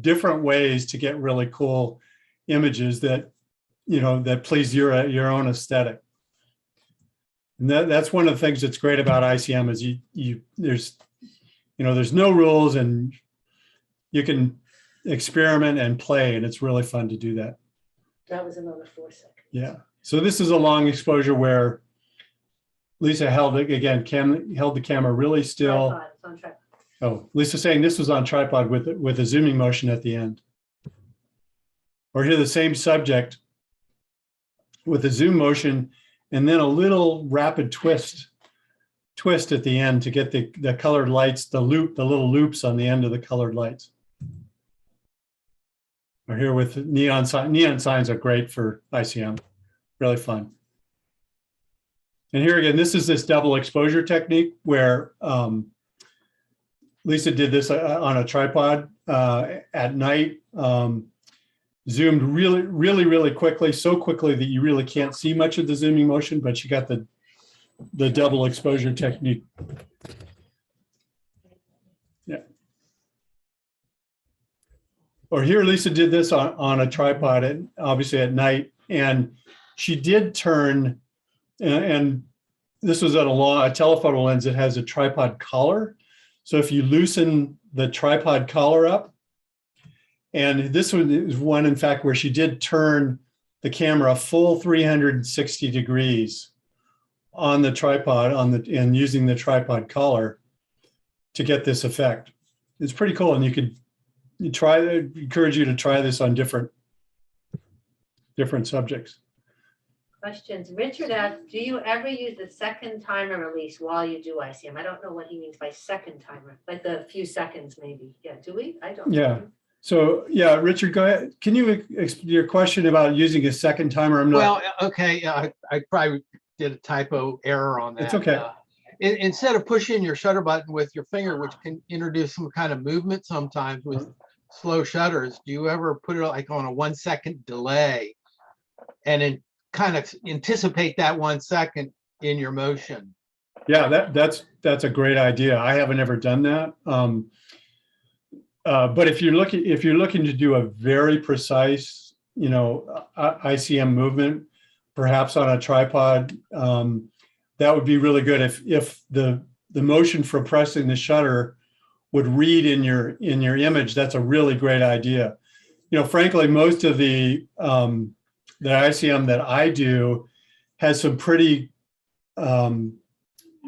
different ways to get really cool images that, that please your own aesthetic. And that's one of the things that's great about ICM is there's no rules and you can experiment and play, and it's really fun to do that. That was another 4 seconds. Yeah. So this is a long exposure where Lisa held it again, held the camera really still. Tripod, it's on tripod. Oh, Lisa's saying this was on tripod with a zooming motion at the end. Or here the same subject with a zoom motion and then a little rapid twist at the end to get the colored lights, the little loops on the end of the colored lights. Or here with neon signs are great for ICM, really fun. And here again, this is this double exposure technique where Lisa did this on a tripod at night, zoomed really quickly, so quickly that you really can't see much of the zooming motion, but she got the double exposure technique. Yeah. Or here, Lisa did this on a tripod, obviously at night, and she did turn, and this was at a telephoto lens that has a tripod collar. So if you loosen the tripod collar up, and this one is one, in fact, where she did turn the camera a full 360 degrees on the tripod and using the tripod collar to get this effect. It's pretty cool, and encourage you to try this on different subjects. Questions. Richard asked, do you ever use the second timer release while you do ICM? I don't know what he means by second timer, like a few seconds maybe. Yeah, do we? I don't Yeah. know. So yeah, Richard, go ahead. Can you your question about using a second timer? I'm not. Well, okay, I probably did a typo error on that. It's okay. Instead of pushing your shutter button with your finger, which can introduce some kind of movement sometimes with slow shutters, do you ever put it like on a 1 second delay and then kind of anticipate that 1 second in your motion? Yeah, that's a great idea. I haven't ever done that. But if you're looking to do a very precise, ICM movement, perhaps on a tripod, that would be really good if the motion for pressing the shutter would read in your image. That's a really great idea. Frankly, most of the ICM that I do has some pretty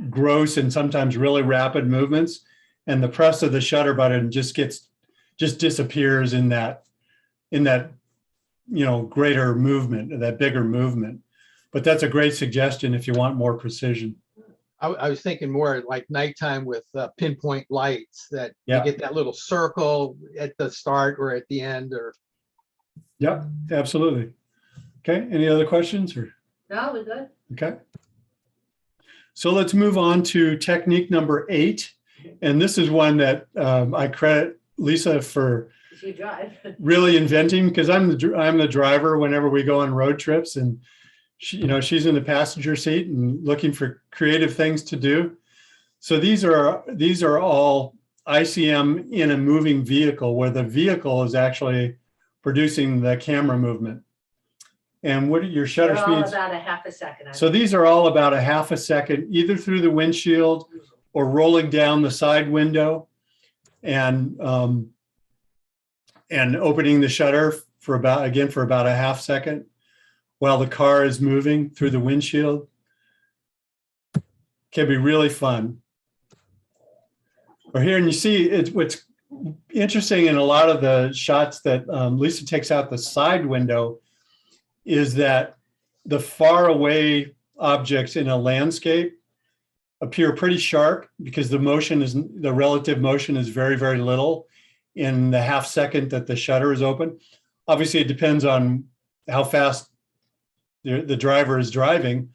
gross and sometimes really rapid movements, and the press of the shutter button just disappears in that greater movement, that bigger movement. But that's a great suggestion if you want more precision. I was thinking more like nighttime with pinpoint lights, that Yeah. you get that little circle at the start or at the end. Or Yep, absolutely. Okay, any other questions? No, we're good. Okay. So let's move on to technique number 8. And this is one that I credit Lisa for You drive. really inventing, because I'm the driver whenever we go on road trips, and she's in the passenger seat and looking for creative things to do. So these are all ICM in a moving vehicle where the vehicle is actually producing the camera movement. And what are your shutter They're all speeds? about a half a second. So these are all about a half a second, either through the windshield or rolling down the side window and opening the shutter for about a half second while the car is moving through the windshield. Can be really fun. Or here, and you see what's interesting in a lot of the shots that Lisa takes out the side window is that the far away objects in a landscape appear pretty sharp because the relative motion is very, very little in the half second that the shutter is open. Obviously, it depends on how fast the driver is driving,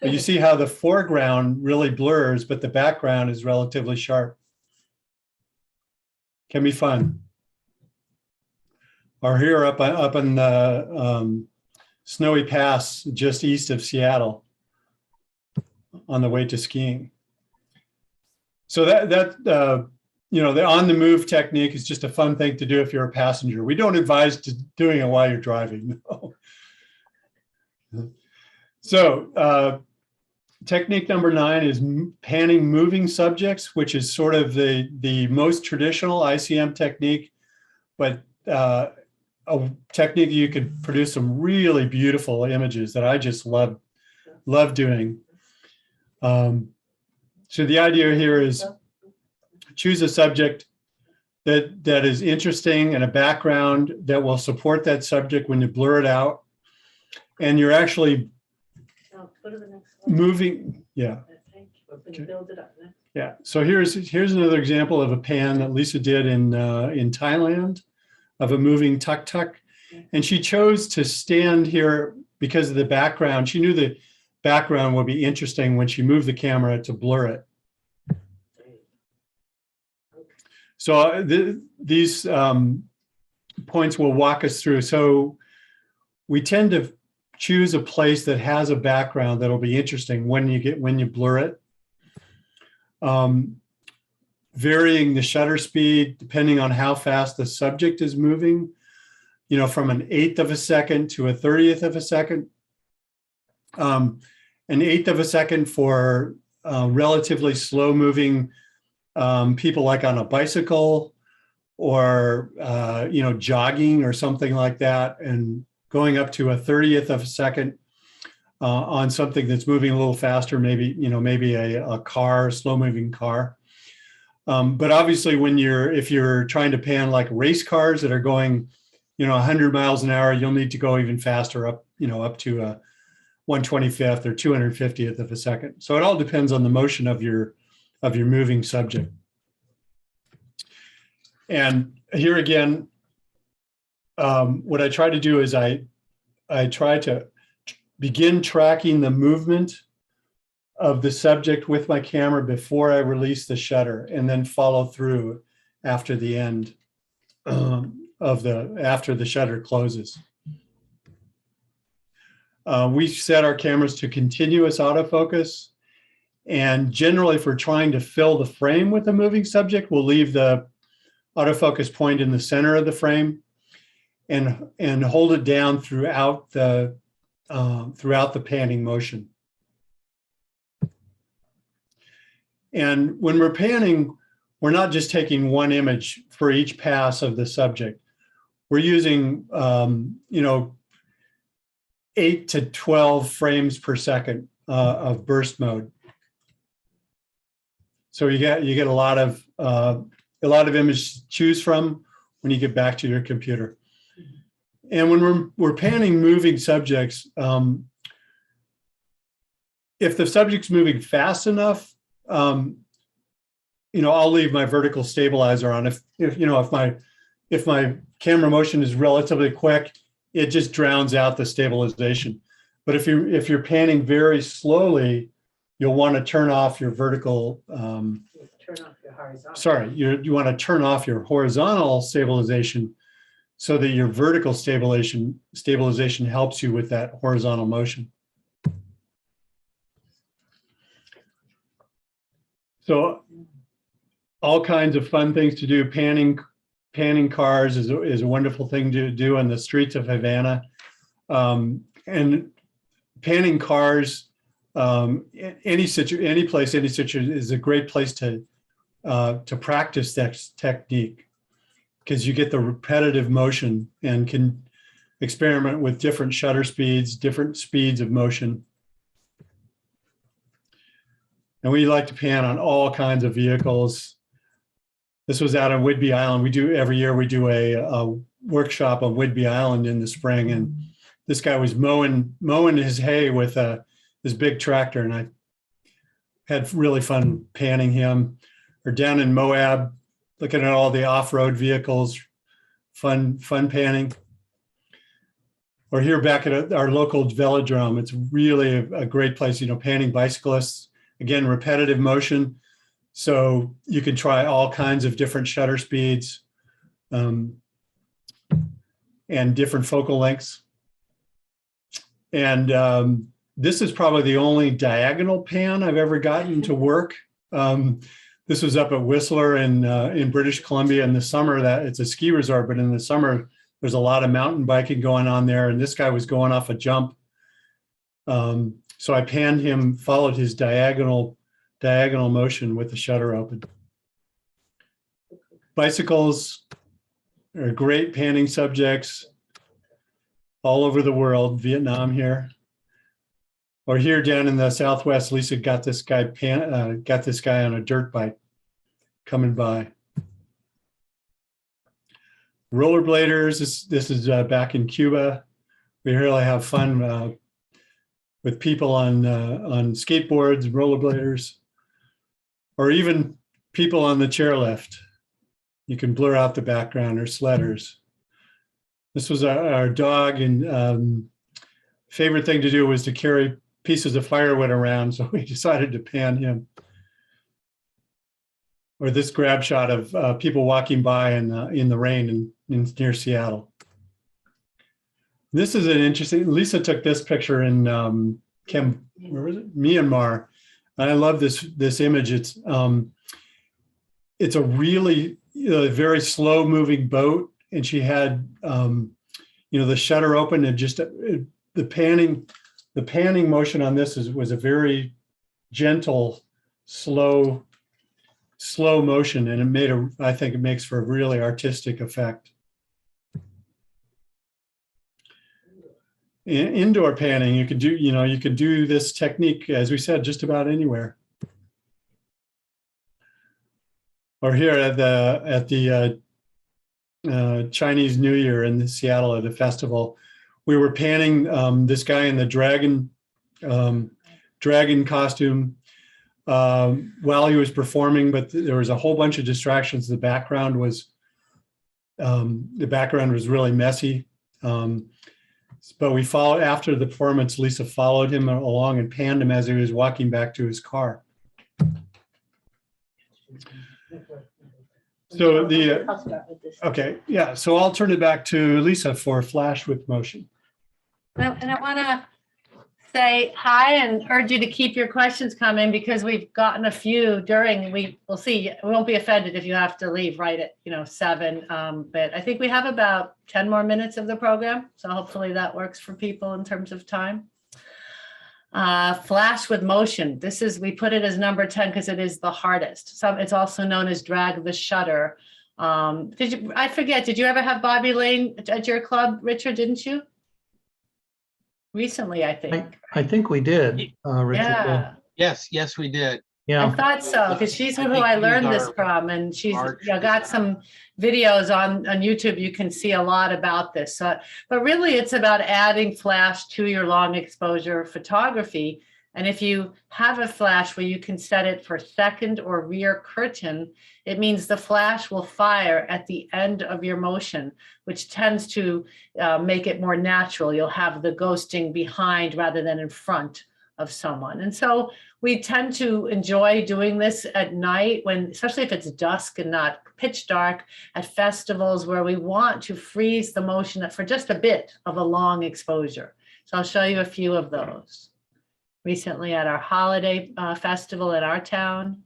but you see how the foreground really blurs, but the background is relatively sharp. Can be fun. Or here up in the Snowy Pass just east of Seattle on the way to skiing. So the on the move technique is just a fun thing to do if you're a passenger. We don't advise doing it while you're driving. No. So technique number 9 is panning moving subjects, which is sort of the most traditional ICM technique, but a technique you could produce some really beautiful images that I just love doing. So the idea here is choose a subject that is interesting and a background that will support that subject when you blur it out. And you're actually moving. Yeah. Build it up. Yeah. So here's another example of a pan that Lisa did in Thailand of a moving tuk-tuk. And she chose to stand here because of the background. She knew the background would be interesting when she moved the camera to blur it. So these points will walk us through. So we tend to choose a place that has a background that'll be interesting when you blur it. Varying the shutter speed depending on how fast the subject is moving, from an 1/8 of a second to a 1/30th of a second. An 1/8 of a second for relatively slow moving people like on a bicycle or jogging or something like that, and going up to a 1/30th of a second on something that's moving a little faster, maybe a car, slow moving car. But obviously if you're trying to pan like race cars that are going 100 miles an hour, you'll need to go even faster up to a 1/25th or 250th of a second. So it all depends on the motion of your moving subject. And here again, what I try to do is I try to begin tracking the movement of the subject with my camera before I release the shutter, and then follow through after the end after the shutter closes. We set our cameras to continuous autofocus, and generally if we're trying to fill the frame with a moving subject, we'll leave the autofocus point in the center of the frame and hold it down throughout the panning motion. And when we're panning, we're not just taking one image for each pass of the subject. We're using 8 to 12 frames per second of burst mode. So you get a lot of images to choose from when you get back to your computer. And when we're panning moving subjects, if the subject's moving fast enough, I'll leave my vertical stabilizer on. If my camera motion is relatively quick, it just drowns out the stabilization. But if you're panning very slowly, you'll want to turn off your vertical. Turn off your horizontal. Sorry, you want to turn off your horizontal stabilization so that your vertical stabilization helps you with that horizontal motion. So all kinds of fun things to do. Panning cars is a wonderful thing to do on the streets of Havana. And panning cars, any place, any situation is a great place to practice that technique, because you get the repetitive motion and can experiment with different shutter speeds, different speeds of motion. And we like to pan on all kinds of vehicles. This was out on Whidbey Island. Every year we do a workshop on Whidbey Island in the spring, and this guy was mowing his hay with this big tractor, and I had really fun panning him. Or down in Moab, looking at all the off-road vehicles, fun panning. Or here back at our local velodrome, it's really a great place, panning bicyclists. Again, repetitive motion. So you can try all kinds of different shutter speeds and different focal lengths. And this is probably the only diagonal pan I've ever gotten to work. This was up at Whistler in British Columbia in the summer. That it's a ski resort, but in the summer, there's a lot of mountain biking going on there. And this guy was going off a jump. So I panned him, followed his diagonal motion with the shutter open. Bicycles are great panning subjects all over the world, Vietnam here. Or here down in the Southwest, Lisa got this guy on a dirt bike coming by. Rollerbladers, this is back in Cuba. We really have fun with people on skateboards, rollerbladers, or even people on the chairlift. You can blur out the background, or sledders. This was our dog, and favorite thing to do was to carry pieces of firewood around, so we decided to pan him. Or this grab shot of people walking by in the rain near Seattle. This is an interesting, Lisa took this picture in where was it? Myanmar. And I love this image. It's a really very slow moving boat, and she had the shutter open, and just the panning motion on this was a very gentle, slow motion, and I think it makes for a really artistic effect. Indoor panning, you can do this technique, as we said, just about anywhere. Or here at the Chinese New Year in Seattle at a festival, we were panning this guy in the dragon costume while he was performing, but there was a whole bunch of distractions. The background was really messy. But we followed after the performance. Lisa followed him along and panned him as he was walking back to his car. So okay, yeah. So I'll turn it back to Lisa for Flash with Motion. And I want to say hi and urge you to keep your questions coming, because we've gotten a few during. We'll see. We won't be offended if you have to leave right at 7. But I think we have about 10 more minutes of the program, so hopefully that works for people in terms of time. Flash with Motion. We put it as number 10 because it is the hardest. It's also known as drag the shutter. I forget, did you ever have Bobby Lane at your club, Richard, didn't you? Recently, I think. I think we did, Richard. Yeah. Yes, we did. Yeah. I thought so, because she's who I learned this from, and she's got some videos on YouTube. You can see a lot about this. But really, it's about adding flash to your long exposure photography. And if you have a flash where you can set it for second or rear curtain, it means the flash will fire at the end of your motion, which tends to make it more natural. You'll have the ghosting behind rather than in front of someone. And so we tend to enjoy doing this at night, especially if it's dusk and not pitch dark, at festivals where we want to freeze the motion for just a bit of a long exposure. So I'll show you a few of those. Recently at our holiday festival in our town,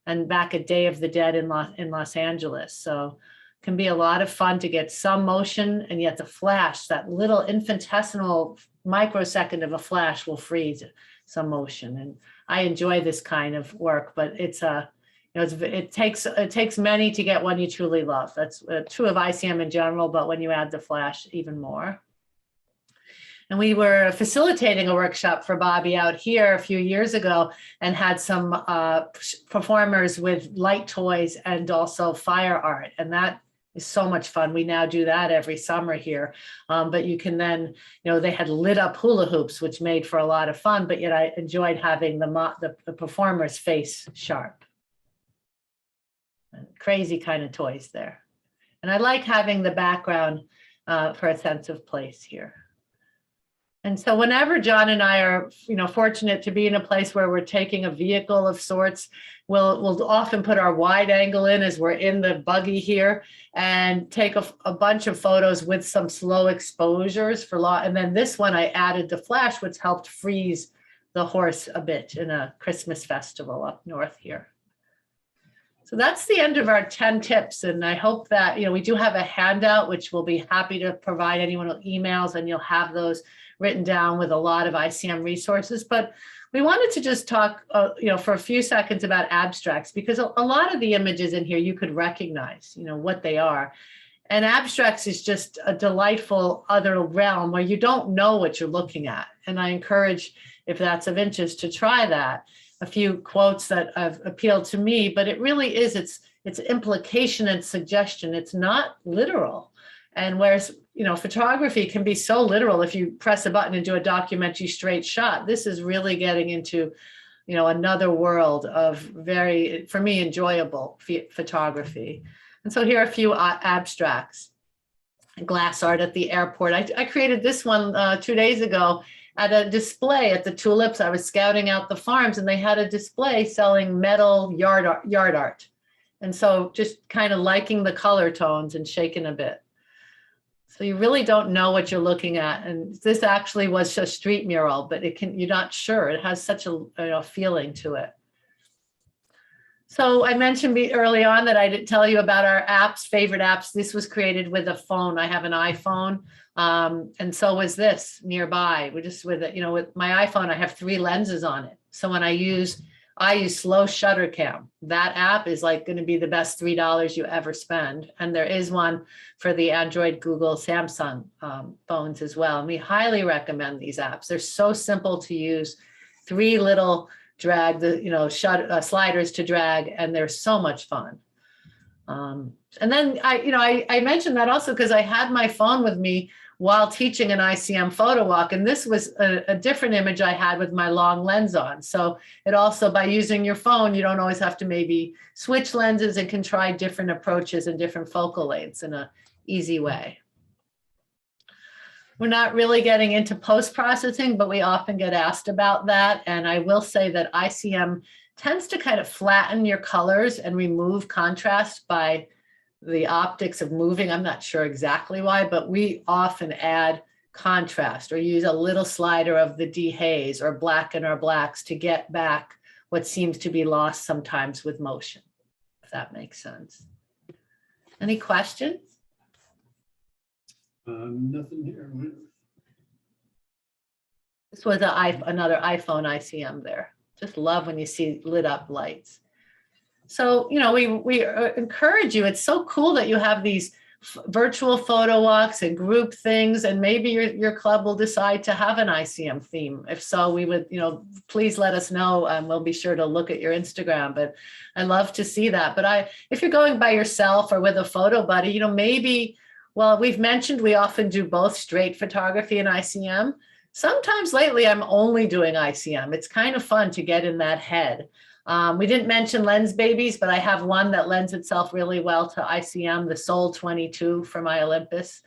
and back at Day of the Dead in Los Angeles. So it can be a lot of fun to get some motion, and yet the flash, that little infinitesimal microsecond of a flash will freeze some motion. And I enjoy this kind of work, but it's it takes many to get one you truly love. That's true of ICM in general, but when you add the flash, even more. And we were facilitating a workshop for Bobby out here a few years ago and had some performers with light toys and also fire art. And that is so much fun. We now do that every summer here. But you can then, they had lit up hula hoops, which made for a lot of fun, but yet I enjoyed having the performer's face sharp. And crazy kind of toys there. And I like having the background for a sense of place here. And so whenever John and I are, fortunate to be in a place where we're taking a vehicle of sorts, we'll often put our wide angle in as we're in the buggy here and take a bunch of photos with some slow exposures and then this one I added the flash, which helped freeze the horse a bit in a Christmas festival up north here. So that's the end of our 10 tips. And I hope that, we do have a handout, which we'll be happy to provide anyone with emails, and you'll have those written down with a lot of ICM resources. But we wanted to just talk, for a few seconds about abstracts, because a lot of the images in here you could recognize, what they are. And abstracts is just a delightful other realm where you don't know what you're looking at. And I encourage, if that's of interest, to try that. A few quotes that have appealed to me, but it really is, it's implication and suggestion. It's not literal. And whereas, photography can be so literal if you press a button and do a documentary straight shot, this is really getting into, another world of very, for me, enjoyable photography. And so here are a few abstracts. Glass art at the airport. I created this one 2 days ago at a display at the Tulips. I was scouting out the farms and they had a display selling metal yard art. And so just kind of liking the color tones and shaking a bit. So you really don't know what you're looking at. And this actually was a street mural, but you're not sure. It has such a feeling to it. So I mentioned early on that I didn't tell you about our apps, favorite apps. This was created with a phone. I have an iPhone. And so was this nearby. We're just with it, with my iPhone, I have 3 lenses on it. So when I use slow shutter cam. That app is like going to be the best $3 you ever spend. And there is one for the Android, Google, Samsung phones as well. And we highly recommend these apps. They're so simple to use. 3 little drag, sliders to drag, and they're so much fun. And then I mentioned that also because I had my phone with me while teaching an ICM photo walk. And this was a different image I had with my long lens on. So it also, by using your phone, you don't always have to maybe switch lenses and can try different approaches and different focal lengths in an easy way. We're not really getting into post-processing, but we often get asked about that. And I will say that ICM tends to kind of flatten your colors and remove contrast by the optics of moving. I'm not sure exactly why, but we often add contrast or use a little slider of the dehaze or blacken our blacks to get back what seems to be lost sometimes with motion, if that makes sense. Any questions? Nothing here. This was another iPhone ICM there. Just love when you see lit up lights. So, we encourage you. It's so cool that you have these virtual photo walks and group things, and maybe your club will decide to have an ICM theme. If so, we would, please let us know, and we'll be sure to look at your Instagram. But I love to see that. But if you're going by yourself or with a photo buddy, maybe, well, we've mentioned we often do both straight photography and ICM. Sometimes lately I'm only doing ICM. It's kind of fun to get in that head. We didn't mention lens babies, but I have one that lends itself really well to ICM, the Soul 22 for my Olympus.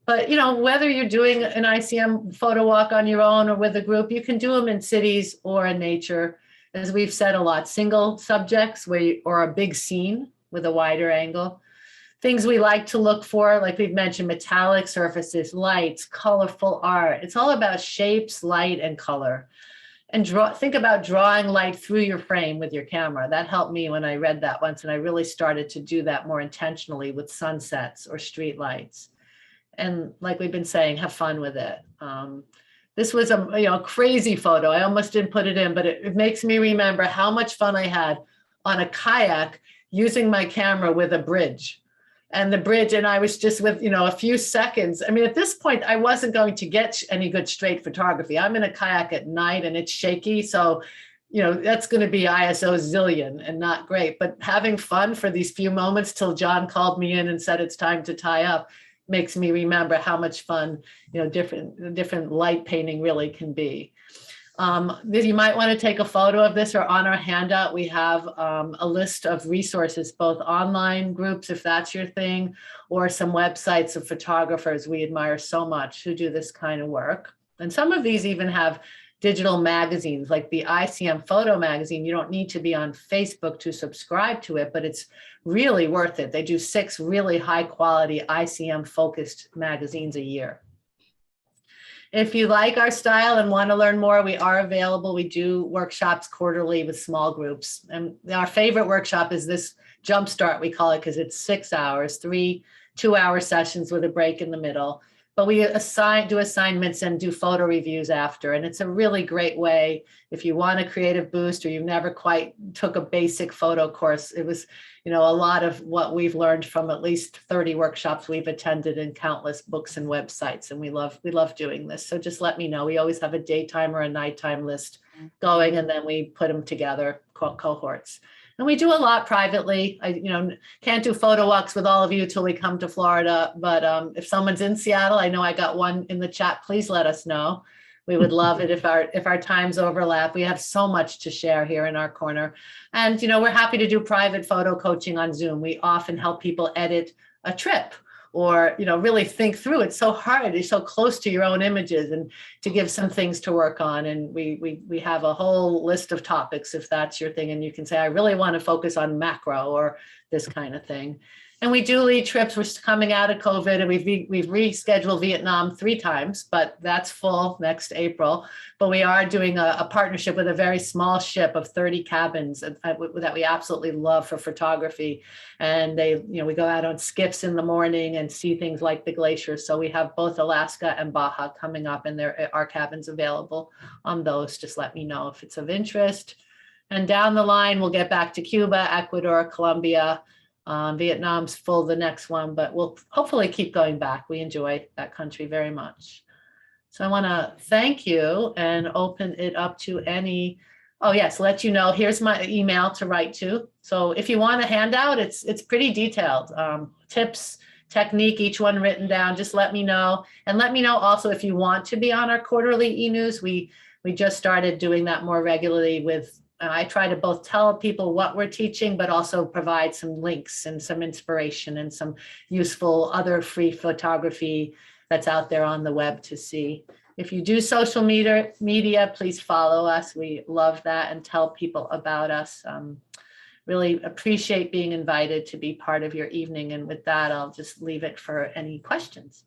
But, whether you're doing an ICM photo walk on your own or with a group, you can do them in cities or in nature. As we've said a lot, single subjects or a big scene with a wider angle. Things we like to look for, like we've mentioned, metallic surfaces, lights, colorful art. It's all about shapes, light, and color. and think about drawing light through your frame with your camera. That helped me when I read that once, and I really started to do that more intentionally with sunsets or street lights. And like we've been saying, have fun with it. This was a crazy photo. I almost didn't put it in, but it makes me remember how much fun I had on a kayak using my camera with a bridge. And the bridge, and I was just with, a few seconds. I mean, at this point, I wasn't going to get any good straight photography. I'm in a kayak at night and it's shaky. So, that's going to be ISO zillion and not great. But having fun for these few moments till John called me in and said it's time to tie up makes me remember how much fun, different light painting really can be. You might want to take a photo of this, or on our handout, we have a list of resources, both online groups, if that's your thing, or some websites of photographers we admire so much who do this kind of work. And some of these even have digital magazines, like the ICM photo magazine. You don't need to be on Facebook to subscribe to it, but it's really worth it. They do 6 really high quality ICM focused magazines a year. If you like our style and want to learn more, we are available. We do workshops quarterly with small groups. And our favorite workshop is this Jumpstart, we call it, because it's 6 hours, 3 2-hour sessions with a break in the middle. But we do assignments and do photo reviews after. And it's a really great way if you want a creative boost, or you've never quite took a basic photo course. It was, a lot of what we've learned from at least 30 workshops we've attended and countless books and websites. And we love doing this. So just let me know. We always have a daytime or a nighttime list going, and then we put them together, cohorts. And we do a lot privately. I, can't do photo walks with all of you till we come to Florida. But if someone's in Seattle, I know I got one in the chat, please let us know. We would love it if our times overlap. We have so much to share here in our corner. And, we're happy to do private photo coaching on Zoom. We often help people edit a trip, or, really think through. It's so hard. You're so close to your own images, and to give some things to work on. And we have a whole list of topics if that's your thing. And you can say, I really want to focus on macro or this kind of thing. And we do lead trips. We're coming out of COVID, and we've rescheduled Vietnam 3 times, but that's full next April. But we are doing a partnership with a very small ship of 30 cabins that we absolutely love for photography. And we go out on skiffs in the morning and see things like the glaciers. So we have both Alaska and Baja coming up, and there are cabins available on those. Just let me know if it's of interest. And down the line, we'll get back to Cuba, Ecuador, Colombia. Vietnam's full the next one, but we'll hopefully keep going back. We enjoy that country very much. So I want to thank you and open it up to any, let you know, here's my email to write to. So if you want a handout, it's pretty detailed. Tips, technique, each one written down, just let me know. And let me know also if you want to be on our quarterly e-news. We just started doing that more regularly with I try to both tell people what we're teaching, but also provide some links and some inspiration and some useful other free photography that's out there on the web to see. If you do social media, please follow us. We love that, and tell people about us. Really appreciate being invited to be part of your evening. And with that, I'll just leave it for any questions.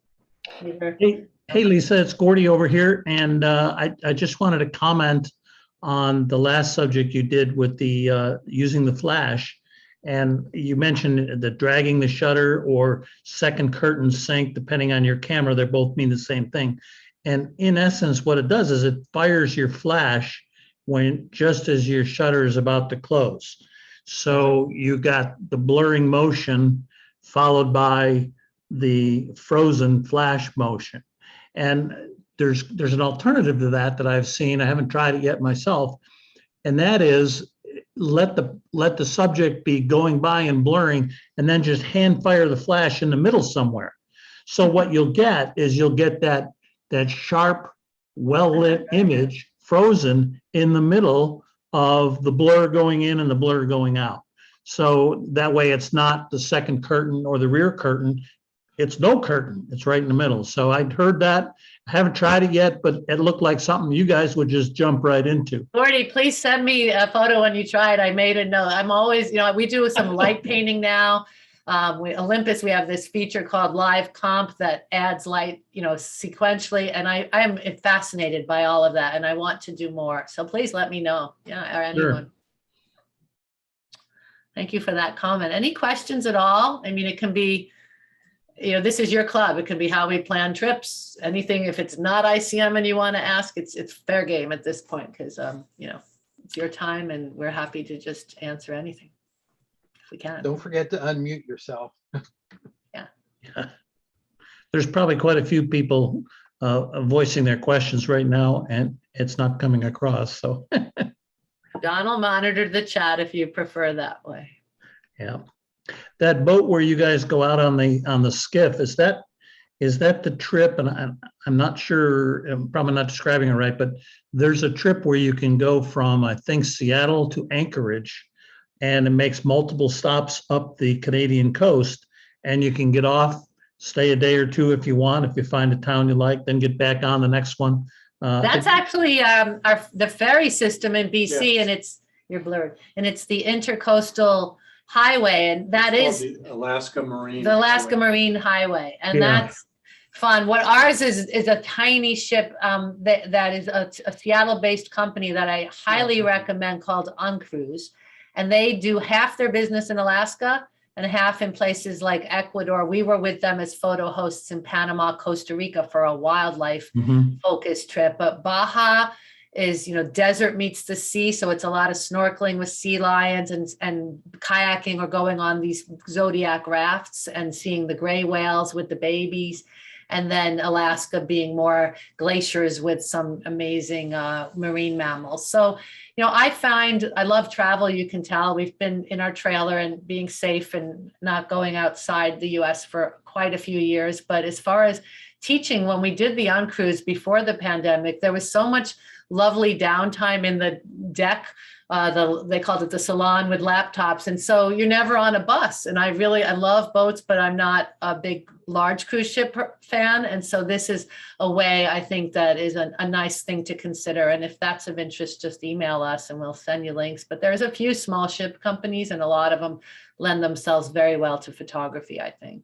Hey, Lisa, it's Gordy over here. And I just wanted to comment on the last subject you did with the using the flash. And you mentioned the dragging the shutter or second curtain sync, depending on your camera, they both mean the same thing. And in essence, what it does is it fires your flash just as your shutter is about to close. So you got the blurring motion followed by the frozen flash motion. And there's an alternative to that I've seen. I haven't tried it yet myself, and that is let the subject be going by and blurring, and then just hand fire the flash in the middle somewhere. So what you'll get is that sharp, well-lit image frozen in the middle of the blur going in and the blur going out. So that way it's not the second curtain or the rear curtain. It's no curtain. It's right in the middle. So I'd heard that. I haven't tried it yet, but it looked like something you guys would just jump right into. Gordy, please send me a photo when you try it. I made a note. I'm always, we do some light painting now. Olympus, we have this feature called Live Comp that adds light, sequentially. And I'm fascinated by all of that and I want to do more. So please let me know. Yeah, or anyone. Sure. Thank you for that comment. Any questions at all? I mean, it can be, this is your club. It could be how we plan trips, anything. If it's not ICM and you want to ask, it's fair game at this point because, it's your time and we're happy to just answer anything if we can. Don't forget to unmute yourself. There's probably quite a few people voicing their questions right now and it's not coming across. So Don will monitor the chat if you prefer that way. yeah. That boat where you guys go out on the skiff, is that the trip? And I'm not sure, I'm probably not describing it right, but there's a trip where you can go from, I think, Seattle to Anchorage, and it makes multiple stops up the Canadian coast, and you can get off, stay a day or two if you want, if you find a town you like, then get back on the next one. That's actually the ferry system in BC, and you're blurred, and it's the Intercoastal Highway, and that is the Alaska Marine. the Alaska Marine Highway, and that's fun. What ours is a tiny ship that is a Seattle-based company that I highly recommend called Uncruise, and they do half their business in Alaska and half in places like Ecuador. We were with them as photo hosts in Panama, Costa Rica for a wildlife focused trip. But Baja is, desert meets the sea. So it's a lot of snorkeling with sea lions and kayaking or going on these Zodiac rafts and seeing the gray whales with the babies. And then Alaska being more glaciers with some amazing marine mammals. So, I love travel. You can tell we've been in our trailer and being safe and not going outside the US for quite a few years. But as far as teaching, when we did the Uncruise before the pandemic, there was so much lovely downtime in the deck. They called it the salon with laptops. And so you're never on a bus. And I love boats, but I'm not a big, large cruise ship fan. And so this is a way I think that is a nice thing to consider. And if that's of interest, just email us and we'll send you links. But there's a few small ship companies and a lot of them lend themselves very well to photography, I think.